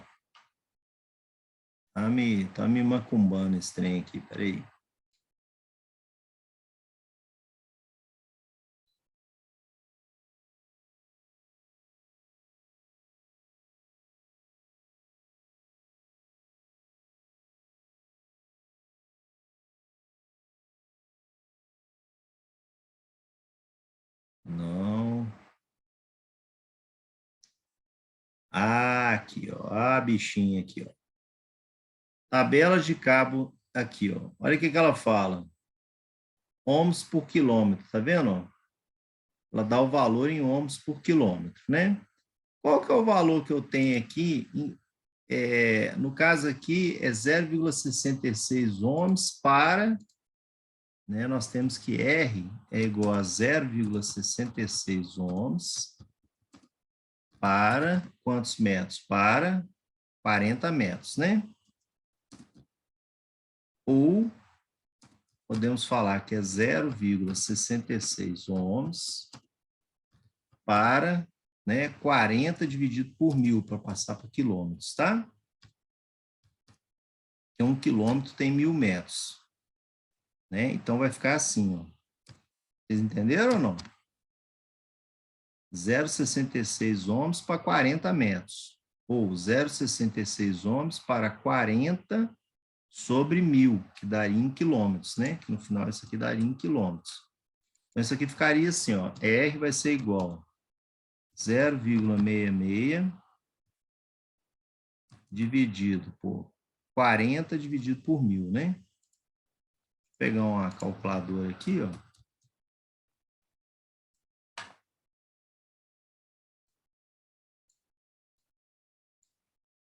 B: Tá me macumbando esse trem aqui, peraí. Não. Ah, aqui, ó. A bichinha aqui, ó. Tabela de cabo aqui, ó. Olha o que ela fala. Ohms por quilômetro, tá vendo? Ó? Ela dá o valor em ohms por quilômetro, né? Qual que é o valor que eu tenho aqui? No caso aqui, é 0,66 ohms para... Né, nós temos que R é igual a 0,66 ohms para quantos metros? Para 40 metros, né? Ou podemos falar que é 0,66 ohms para, né, 40 dividido por 1000 para passar por quilômetros, tá? Porque 1 quilômetro tem 1000 metros. Né? Então, vai ficar assim, ó. Vocês entenderam ou não? 0,66 ohms para 40 metros. Ou 0,66 ohms para 40 sobre 1000, que daria em quilômetros, né? Que no final isso aqui daria em quilômetros. Então, isso aqui ficaria assim, ó. R vai ser igual a 0,66 dividido por 40 dividido por 1000, né? Vou pegar uma calculadora aqui, ó.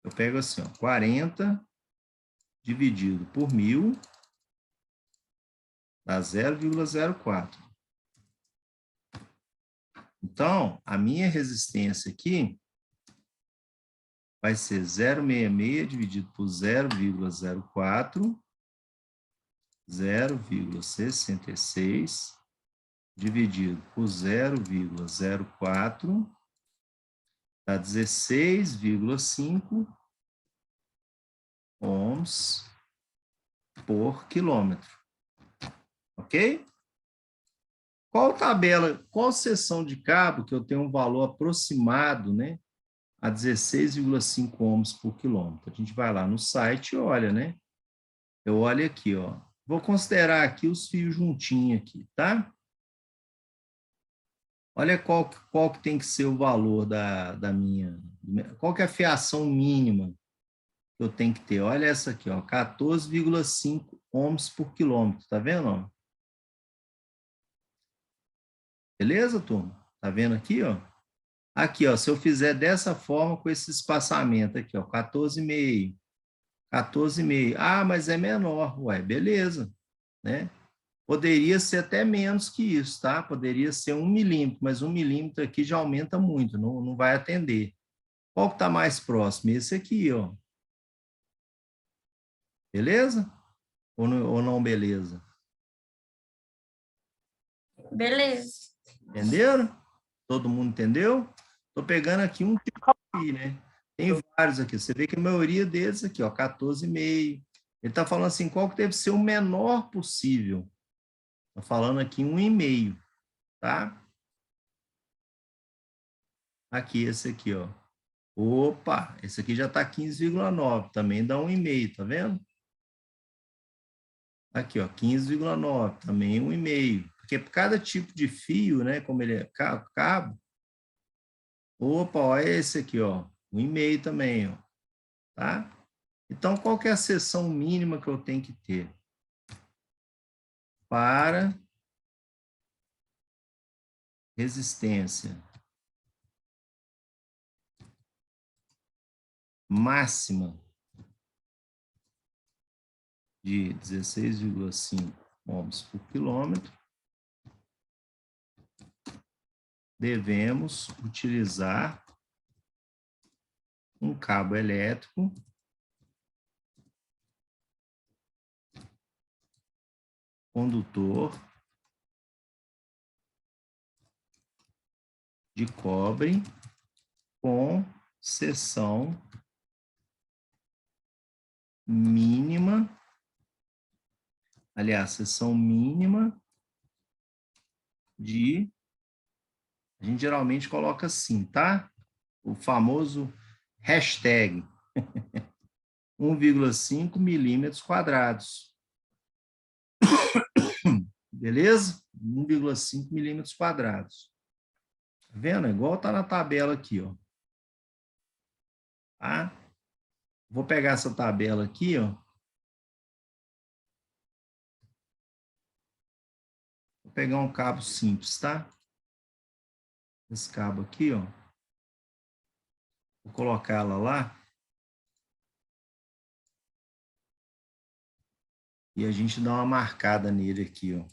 B: Eu pego assim, ó, 40 dividido por 1000 dá 0,04. Então, a minha resistência aqui vai ser 0,66 dividido por 0,04, 0,66 dividido por 0,04, dá 16,5 ohms por quilômetro. Ok? Qual tabela, qual seção de cabo que eu tenho um valor aproximado, né, a 16,5 ohms por quilômetro? A gente vai lá no site e olha, né? Eu olho aqui, ó. Vou considerar aqui os fios juntinhos aqui, tá? Olha qual que tem que ser o valor da minha... Qual que é a fiação mínima que eu tenho que ter? Olha essa aqui, ó, 14,5 ohms por quilômetro, tá vendo? Ó? Beleza, turma? Tá vendo aqui, ó? Aqui, ó, se eu fizer dessa forma, com esse espaçamento aqui, ó, 14,5, 14,5. Ah, mas é menor. Ué, beleza, né? Poderia ser até menos que isso, tá? Poderia ser 1 milímetro, mas 1 milímetro aqui já aumenta muito, não vai atender. Qual que está mais próximo? Esse aqui, ó. Beleza? Ou não beleza?
C: Beleza.
B: Entenderam? Todo mundo entendeu? Estou pegando aqui um tipo aqui, né? Tem vários aqui. Você vê que a maioria deles aqui, ó, 14,5. Ele está falando assim, qual que deve ser o menor possível? Estou falando aqui 1,5, tá? Aqui, esse aqui, ó. Opa, esse aqui já está 15,9, também dá 1,5, tá vendo? Aqui, ó, 15,9, também 1,5. Porque por cada tipo de fio, né, como ele é cabo, opa, olha esse aqui, ó, 1,5 também, ó, tá? Então, qual que é a seção mínima que eu tenho que ter? Para resistência máxima de 16,5 ohms por quilômetro, devemos utilizar um cabo elétrico condutor de cobre com seção mínima, aliás, seção mínima de, a gente geralmente coloca assim, tá? O famoso hashtag 1,5 milímetros quadrados. Beleza? 1,5 milímetros quadrados. Tá vendo? Igual tá na tabela aqui, ó. Tá? Vou pegar essa tabela aqui, ó. Vou pegar um cabo simples, tá? Esse cabo aqui, ó. Vou colocar ela lá. E a gente dá uma marcada nele aqui, ó.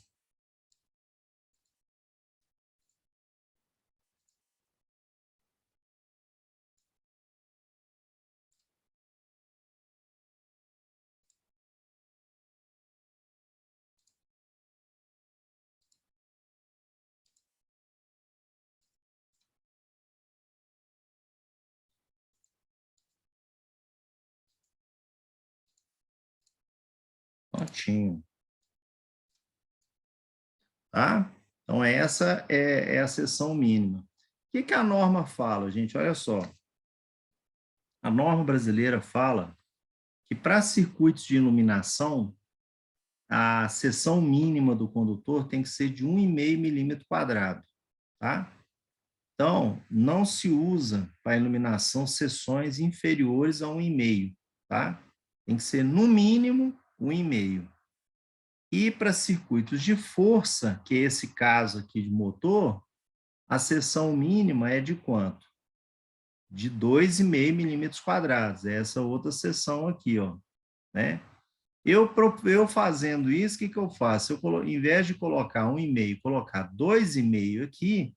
B: Prontinho. Tá? Então, essa é a seção mínima. O que a norma fala, gente? Olha só. A norma brasileira fala que para circuitos de iluminação, a seção mínima do condutor tem que ser de 1,5 milímetro quadrado, tá? Então, não se usa para iluminação seções inferiores a 1,5, tá? Tem que ser, no mínimo, 1,5. E para circuitos de força, que é esse caso aqui de motor, a seção mínima é de quanto? De 2,5 milímetros quadrados. É essa outra seção aqui, ó, né? Eu fazendo isso, o que eu faço? Em vez de colocar 1,5, colocar 2,5 aqui,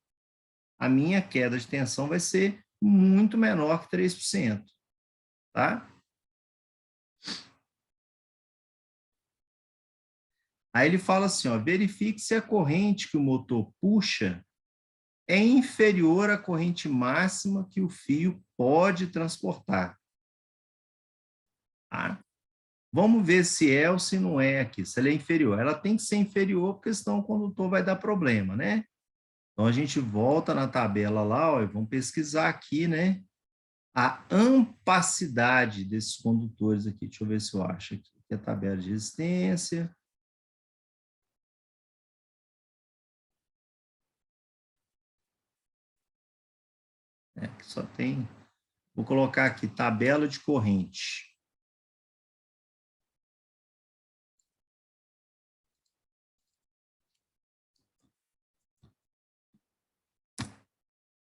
B: a minha queda de tensão vai ser muito menor que 3%, tá? Aí ele fala assim, ó, verifique se a corrente que o motor puxa é inferior à corrente máxima que o fio pode transportar. Tá? Vamos ver se é ou se não é aqui, se ela é inferior. Ela tem que ser inferior, porque senão o condutor vai dar problema, né? Então, a gente volta na tabela lá, ó, e vamos pesquisar aqui, né? A ampacidade desses condutores aqui. Deixa eu ver se eu acho aqui. Aqui é a tabela de resistência. Que só tem... Vou colocar aqui, tabela de corrente.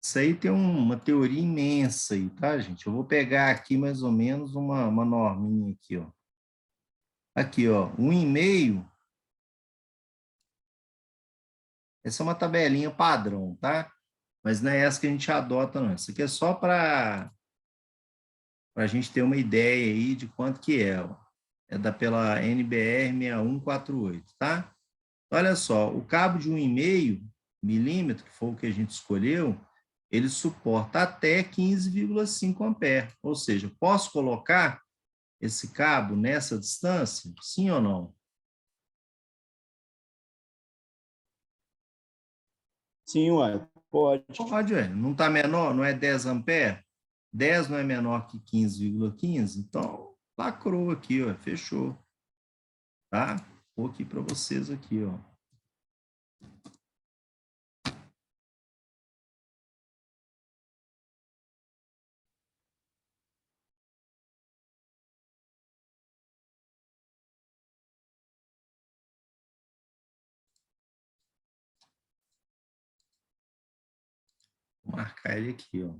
B: Isso aí tem uma teoria imensa aí, tá, gente? Eu vou pegar aqui mais ou menos uma norminha aqui, ó. Aqui, ó, 1,5. Essa é uma tabelinha padrão, tá? Mas não é essa que a gente adota, não. Isso aqui é só para a gente ter uma ideia aí de quanto que é, ó. É pela NBR 6148, tá? Olha só, o cabo de 1,5 milímetro, que foi o que a gente escolheu, ele suporta até 15,5 amperes. Ou seja, posso colocar esse cabo nessa distância? Sim ou não?
D: Sim, ué, pode.
B: Pode, ué. Não está menor? Não é 10 amperes? 10 não é menor que 15,15? Então, lacrou aqui, ó, fechou. Tá? Vou aqui para vocês aqui, ó. Vou marcar ele aqui, ó.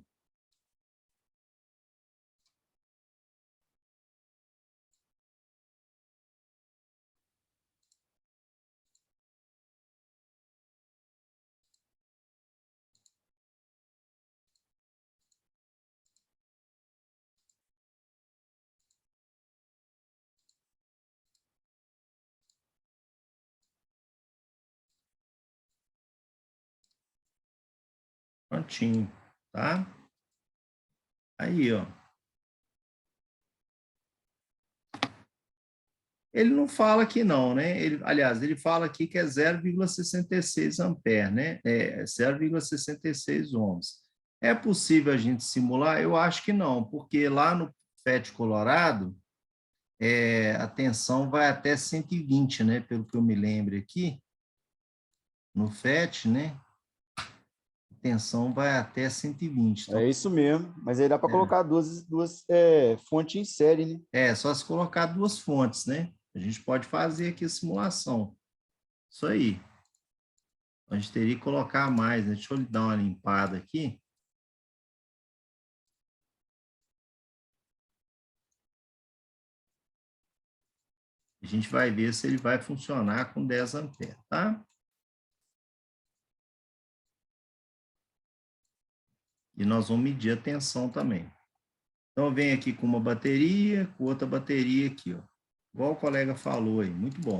B: Prontinho, tá? Aí, ó. Ele não fala aqui não, né? Aliás, ele fala aqui que é 0,66 ampere, né? É 0,66 ohms. É possível a gente simular? Eu acho que não, porque lá no FET Colorado, a tensão vai até 120, né? Pelo que eu me lembro aqui, no FET, né? tensão vai até 120. Então,
D: é isso mesmo, mas aí dá para colocar duas fontes em série, né?
B: Só se colocar duas fontes, né? A gente pode fazer aqui a simulação. Isso aí. A gente teria que colocar mais, né? Deixa eu dar uma limpada aqui. A gente vai ver se ele vai funcionar com 10 amperes, tá? E nós vamos medir a tensão também. Então, eu venho aqui com uma bateria, com outra bateria aqui, ó. Igual o colega falou aí, muito bom.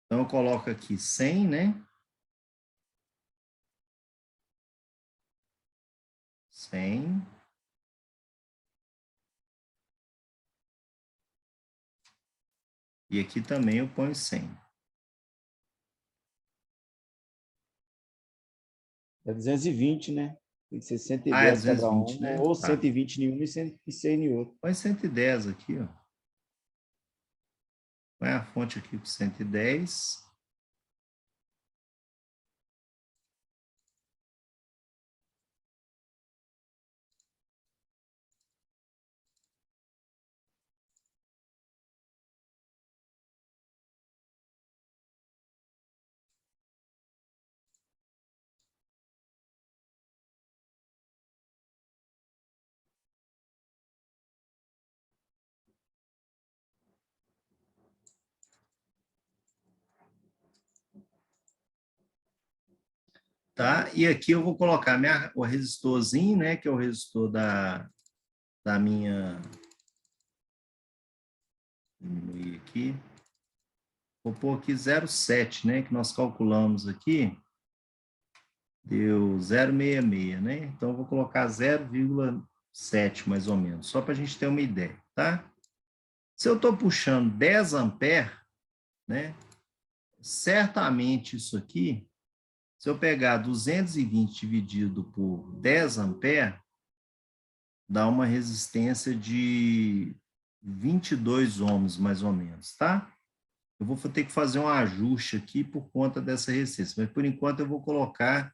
B: Então, eu coloco aqui 100, né? 100. E aqui também eu ponho 100.
D: É 220, né? Tem que ser 110 cada um, né? Ou 120 em um e 100 em outro.
B: Põe 110 aqui, ó. Põe a fonte aqui com 110. Tá? E aqui eu vou colocar o resistorzinho, né? Que é o resistor da minha... Vou diminuir aqui. Vou pôr aqui 0,7, né? Que nós calculamos aqui. Deu 0,66, né? Então, eu vou colocar 0,7, mais ou menos. Só para a gente ter uma ideia, tá? Se eu estou puxando 10 amperes, né? Certamente isso aqui... Se eu pegar 220 dividido por 10 amperes, dá uma resistência de 22 ohms, mais ou menos, tá? Eu vou ter que fazer um ajuste aqui por conta dessa resistência, mas por enquanto eu vou colocar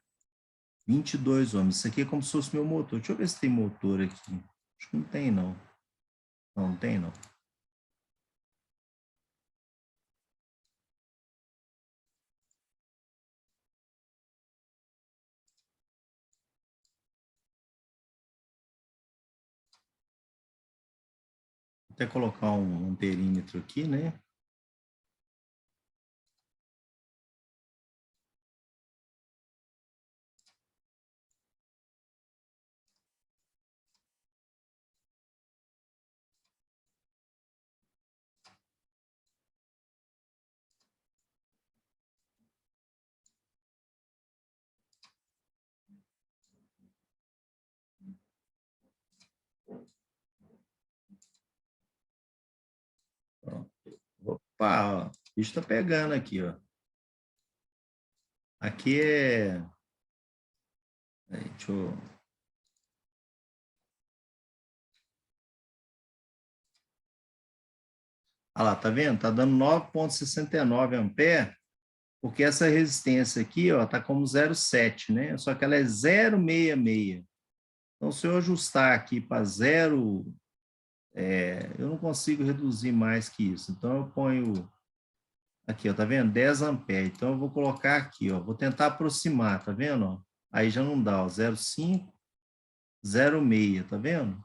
B: 22 ohms. Isso aqui é como se fosse meu motor. Deixa eu ver se tem motor aqui. Acho que não tem, não. Não, não tem, não. Vou até colocar um perímetro aqui, né? Opa, ó, o bicho tá pegando aqui, ó. Aqui é... Aí, deixa eu... Olha lá, tá vendo? Tá dando 9,69 amperes, porque essa resistência aqui, ó, tá como 0,7, né? Só que ela é 0,66. Então, se eu ajustar aqui para 0, eu não consigo reduzir mais que isso. Então, eu ponho aqui, ó, tá vendo? 10 amperes. Então, eu vou colocar aqui, ó, vou tentar aproximar, tá vendo? Ó? Aí já não dá, ó, 0,5, 0,6, tá vendo?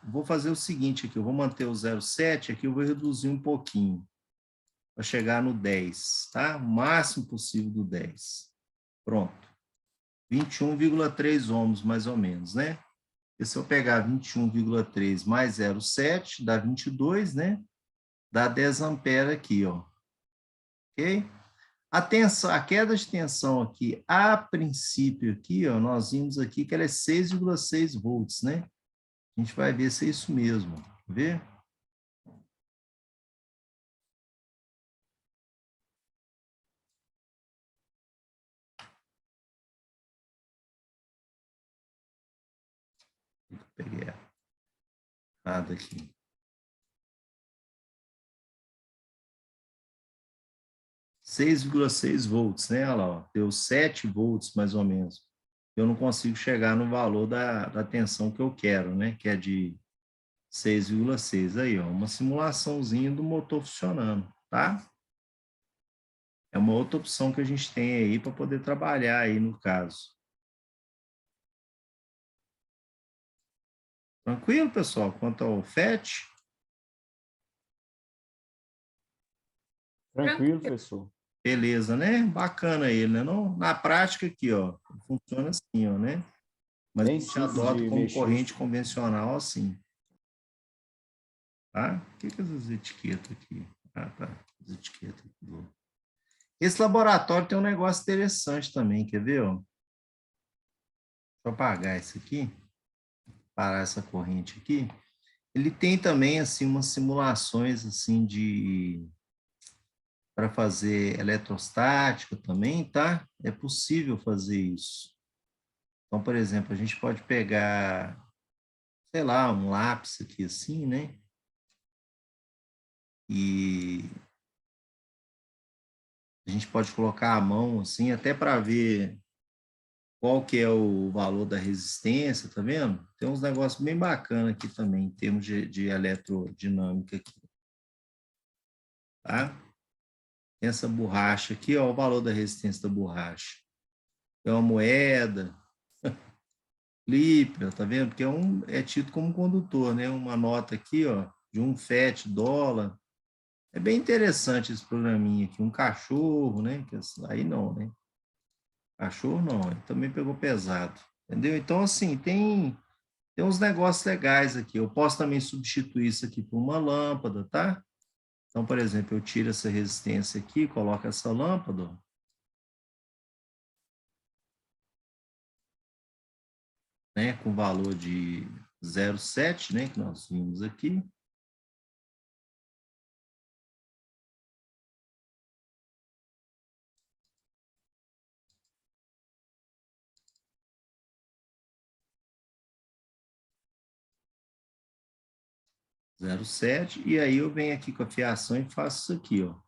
B: Vou fazer o seguinte aqui, eu vou manter o 0,7, aqui eu vou reduzir um pouquinho, para chegar no 10, tá? O máximo possível do 10. Pronto. 21,3 ohms, mais ou menos, né? E se eu pegar 21,3 mais 0,7, dá 22, né? Dá 10 amperes aqui, ó. Ok? A queda de tensão aqui, a princípio aqui, ó, nós vimos aqui que ela é 6,6 volts, né? A gente vai ver se é isso mesmo. Vê? Peguei errado aqui. 6,6 volts, né? Olha lá, ó, deu 7 volts mais ou menos. Eu não consigo chegar no valor da tensão que eu quero, né? Que é de 6,6. Aí, ó, uma simulaçãozinha do motor funcionando, tá? É uma outra opção que a gente tem aí para poder trabalhar aí no caso. Tranquilo, pessoal? Quanto ao FET?
D: Tranquilo, professor.
B: Beleza, né? Bacana ele, né? Não, na prática aqui, ó, funciona assim, ó, né? Mas
D: Bem
B: a gente
D: simples
B: adota
D: de
B: como
D: mexer.
B: corrente convencional assim. Tá? O que é essas etiquetas aqui? Ah, tá. As etiquetas aqui. Esse laboratório tem um negócio interessante também, quer ver? Ó? Deixa eu apagar isso aqui, parar essa corrente aqui. Ele tem também assim umas simulações assim de para fazer eletrostática também, tá? É possível fazer isso. Então, por exemplo, a gente pode pegar, sei lá, um lápis aqui assim, né? E a gente pode colocar a mão assim, até para ver qual que é o valor da resistência, tá vendo? Tem uns negócios bem bacanas aqui também, em termos de eletrodinâmica aqui. Tá? Tem essa borracha aqui, ó, o valor da resistência da borracha. É uma moeda, clipe, tá vendo? Porque é tido como condutor, né? Uma nota aqui, ó, de um FET dólar. É bem interessante esse programinha aqui. Um cachorro, né? Aí não, né? Cachorro não, ele também pegou pesado. Entendeu? Então, assim, tem uns negócios legais aqui. Eu posso também substituir isso aqui por uma lâmpada, tá? Então, por exemplo, eu tiro essa resistência aqui, coloco essa lâmpada, ó. Né, com valor de 0,7, né, que nós vimos aqui. Zero sete, e aí eu venho aqui com a fiação e faço isso aqui, ó.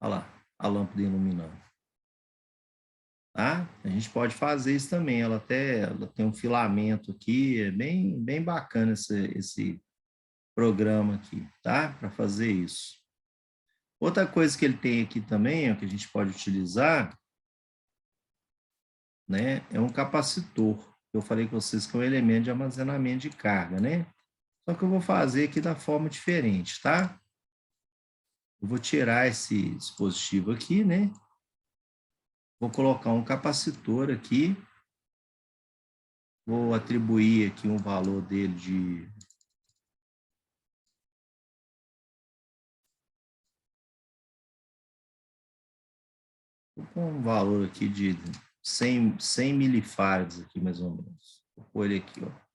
B: Olha lá, a lâmpada iluminando. Tá? A gente pode fazer isso também, ela tem um filamento aqui, é bem bacana esse programa aqui, tá? Para fazer isso. Outra coisa que ele tem aqui também, ó, que a gente pode utilizar, né, é um capacitor. Eu falei com vocês que é um elemento de armazenamento de carga, né? Só que eu vou fazer aqui da forma diferente, tá? Eu vou tirar esse dispositivo aqui, né? Vou colocar um capacitor aqui. Vou atribuir aqui um valor dele de... Vou pôr um valor aqui de 100 milifarads aqui, mais ou menos. Vou pôr ele aqui, ó.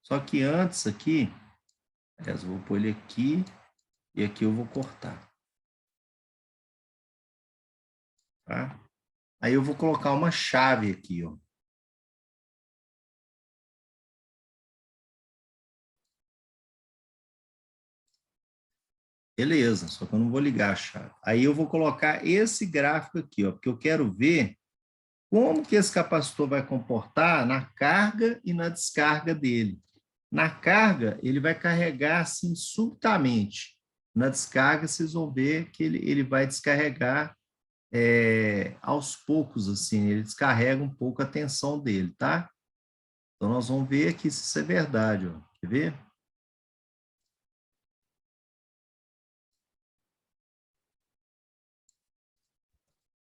B: Só que antes aqui, eu vou pôr ele aqui e aqui eu vou cortar. Tá? Aí eu vou colocar uma chave aqui, ó. Beleza, só que eu não vou ligar a chave. Aí eu vou colocar esse gráfico aqui, ó, porque eu quero ver como que esse capacitor vai comportar na carga e na descarga dele. Na carga, ele vai carregar assim subitamente. Na descarga, vocês vão ver que ele vai descarregar aos poucos, assim, ele descarrega um pouco a tensão dele, tá? Então, nós vamos ver aqui se isso é verdade, ó. Quer ver?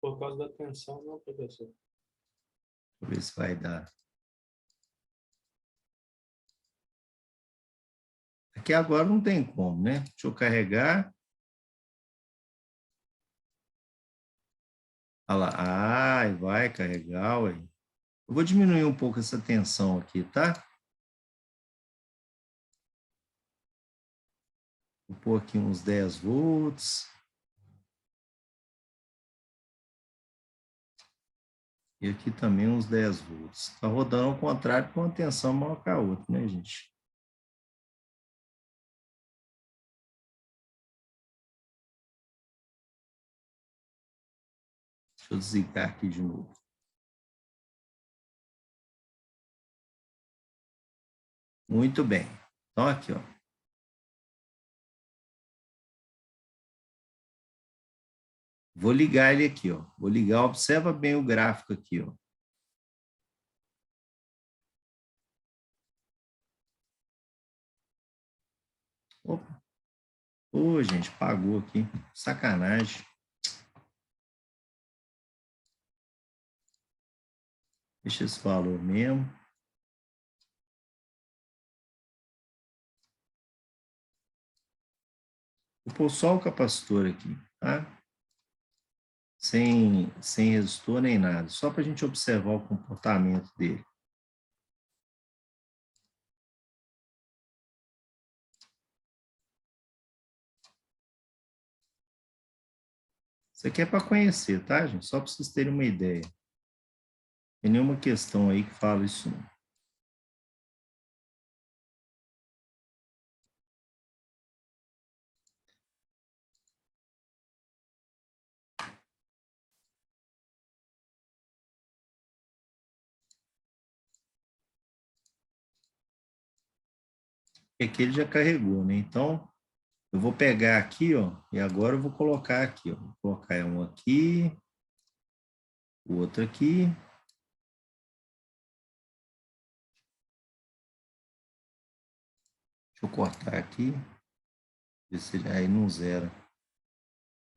M: Por causa da tensão, não, professor.
B: Deixa eu ver se vai dar. Aqui agora não tem como, né? Deixa eu carregar. Olha lá. Ai, vai carregar, ué. Eu vou diminuir um pouco essa tensão aqui, tá? Vou pôr aqui uns 10 volts. E aqui também uns 10 volts. Está rodando ao contrário com uma tensão maior que a outra, né, gente? Deixa eu desligar aqui de novo. Muito bem. Então, aqui, ó. Vou ligar ele aqui, ó. Vou ligar, observa bem o gráfico aqui, ó. Opa. Ô, gente, pagou aqui. Sacanagem. Deixa esse valor mesmo. Vou pôr só o capacitor aqui, tá? Sem resistor nem nada. Só para a gente observar o comportamento dele. Isso aqui é para conhecer, tá, gente? Só para vocês terem uma ideia. Não tem nenhuma questão aí que fala isso, não. Aqui ele já carregou, né? Então, eu vou pegar aqui, ó, e agora eu vou colocar aqui, ó. Vou colocar um aqui, o outro aqui. Deixa eu cortar aqui. Ver se aí não zera.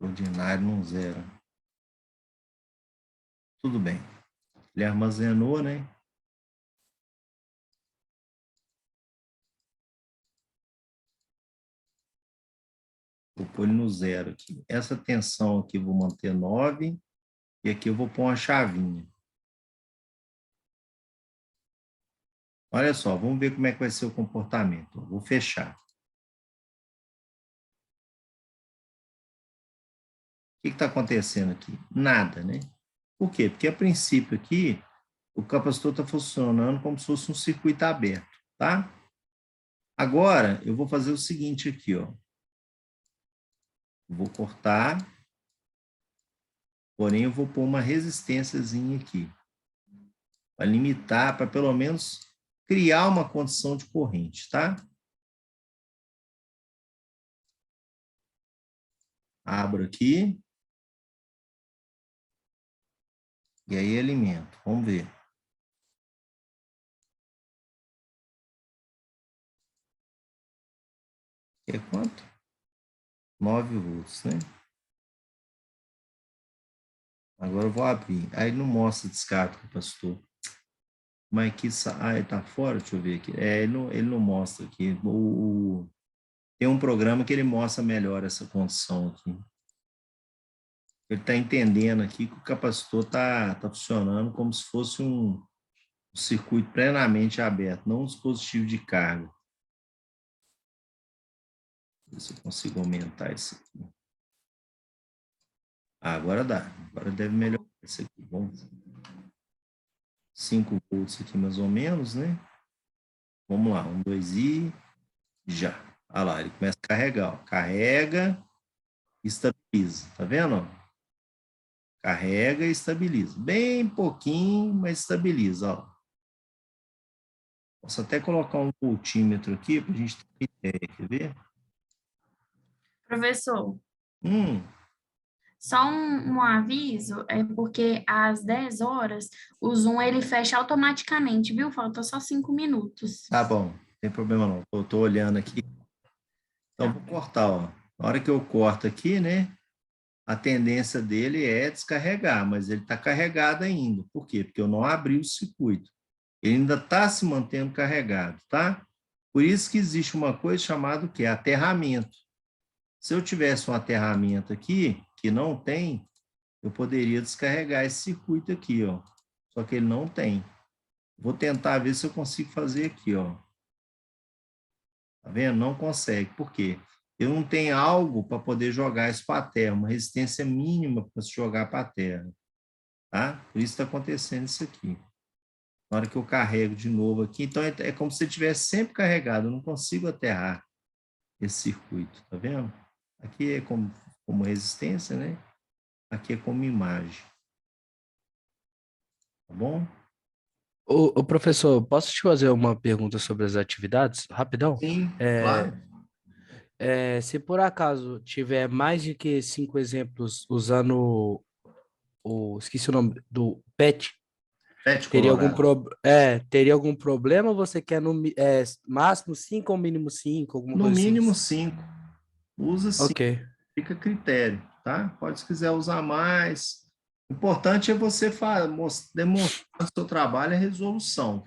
B: Ordinário não zera. Tudo bem. Ele armazenou, né? Vou pôr ele no zero aqui. Essa tensão aqui eu vou manter 9. E aqui eu vou pôr uma chavinha. Olha só, vamos ver como é que vai ser o comportamento. Vou fechar. O que está acontecendo aqui? Nada, né? Por quê? Porque, a princípio aqui, o capacitor está funcionando como se fosse um circuito aberto, tá? Agora, eu vou fazer o seguinte aqui, ó. Vou cortar, porém eu vou pôr uma resistênciazinha aqui, para limitar, para pelo menos criar uma condição de corrente, tá? Abro aqui. E aí alimento. Vamos ver. É quanto? 9 volts, né? Agora eu vou abrir. Aí não mostra descarga do capacitor. Mas aqui, ele tá fora? Deixa eu ver aqui. Ele não mostra aqui. Tem um programa que ele mostra melhor essa condição aqui. Ele está entendendo aqui que o capacitor está funcionando como se fosse um circuito plenamente aberto, não um dispositivo de carga. Ver se eu consigo aumentar isso aqui. Agora dá. Agora deve melhorar isso aqui. Vamos ver. 5 volts aqui mais ou menos, né? Vamos lá. 1, 2 e já. Olha lá, ele começa a carregar. Ó. Carrega, estabiliza. Tá vendo? Carrega e estabiliza. Bem pouquinho, mas estabiliza. Ó. Posso até colocar um voltímetro aqui para a gente ter uma ideia. Quer ver?
C: Professor. Só um aviso, é porque às 10 horas o Zoom ele fecha automaticamente, viu? Falta só 5 minutos.
B: Tá bom, não tem problema não. Eu tô olhando aqui. Então, vou cortar, ó. Na hora que eu corto aqui, né? A tendência dele é descarregar, mas ele está carregado ainda. Por quê? Porque eu não abri o circuito. Ele ainda está se mantendo carregado, tá? Por isso que existe uma coisa chamada o quê? Aterramento. Se eu tivesse um aterramento aqui, que não tem, eu poderia descarregar esse circuito aqui, ó. Só que ele não tem. Vou tentar ver se eu consigo fazer aqui, ó. Tá vendo? Não consegue. Por quê? Eu não tenho algo para poder jogar isso para a terra, uma resistência mínima para se jogar para a terra. Tá? Por isso está acontecendo isso aqui. Na hora que eu carrego de novo aqui, então é como se ele tivesse sempre carregado, eu não consigo aterrar esse circuito, tá vendo? Aqui é como resistência, né? Aqui é como imagem. Tá bom?
E: Ô, professor, posso te fazer uma pergunta sobre as atividades? Rapidão?
B: Sim, claro.
E: Se por acaso tiver mais de que 5 exemplos usando esqueci o nome do PET, teria algum problema ou você quer máximo 5 ou mínimo 5, alguma
B: no
E: coisa assim?
B: No mínimo 5. Usa 5.
E: Ok.
B: Fica a critério, tá? Pode, se quiser usar mais. O importante é você demonstrar no seu trabalho a resolução,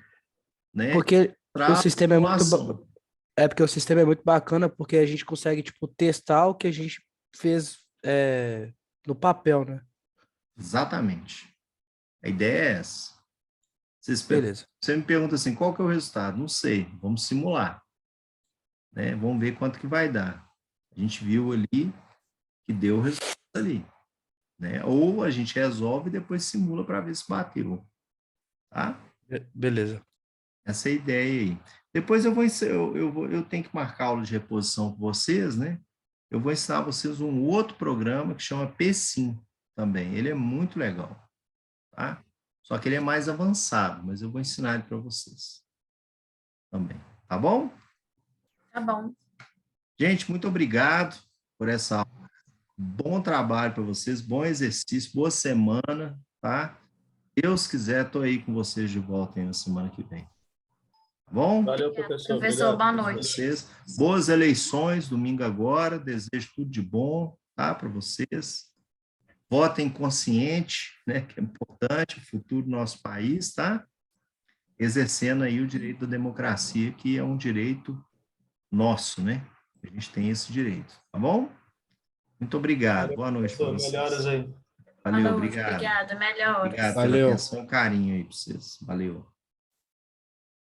B: né?
E: Porque o sistema porque o sistema é muito bacana, porque a gente consegue, tipo, testar o que a gente fez no papel, né?
B: Exatamente. A ideia é essa.
E: Beleza.
B: Você me pergunta assim, qual que é o resultado? Não sei, vamos simular. Né? Vamos ver quanto que vai dar. A gente viu ali que deu o resultado ali. Né? Ou a gente resolve e depois simula para ver se bateu. Tá?
E: Beleza.
B: Essa é a ideia aí. Depois eu tenho que marcar aula de reposição com vocês, né? Eu vou ensinar vocês um outro programa que chama PSIM também. Ele é muito legal, tá? Só que ele é mais avançado, mas eu vou ensinar ele para vocês também. Tá bom?
C: Tá bom.
B: Gente, muito obrigado por essa aula. Bom trabalho para vocês, bom exercício, boa semana, tá? Deus quiser, estou aí com vocês de volta aí na semana que vem. Tá bom?
M: Valeu, professor.
C: Professor, boa noite.
B: Vocês. Boas eleições, domingo agora. Desejo tudo de bom, tá? Para vocês. Votem consciente, né? Que é importante, o futuro do nosso país, tá? Exercendo aí o direito da democracia, que é um direito nosso, né? A gente tem esse direito, tá bom? Muito obrigado. Boa noite para vocês.
M: Melhoras aí.
B: Valeu,
C: Boa noite,
B: obrigado.
C: obrigada, melhoras.
B: Obrigado pela atenção e carinho aí para vocês. Valeu.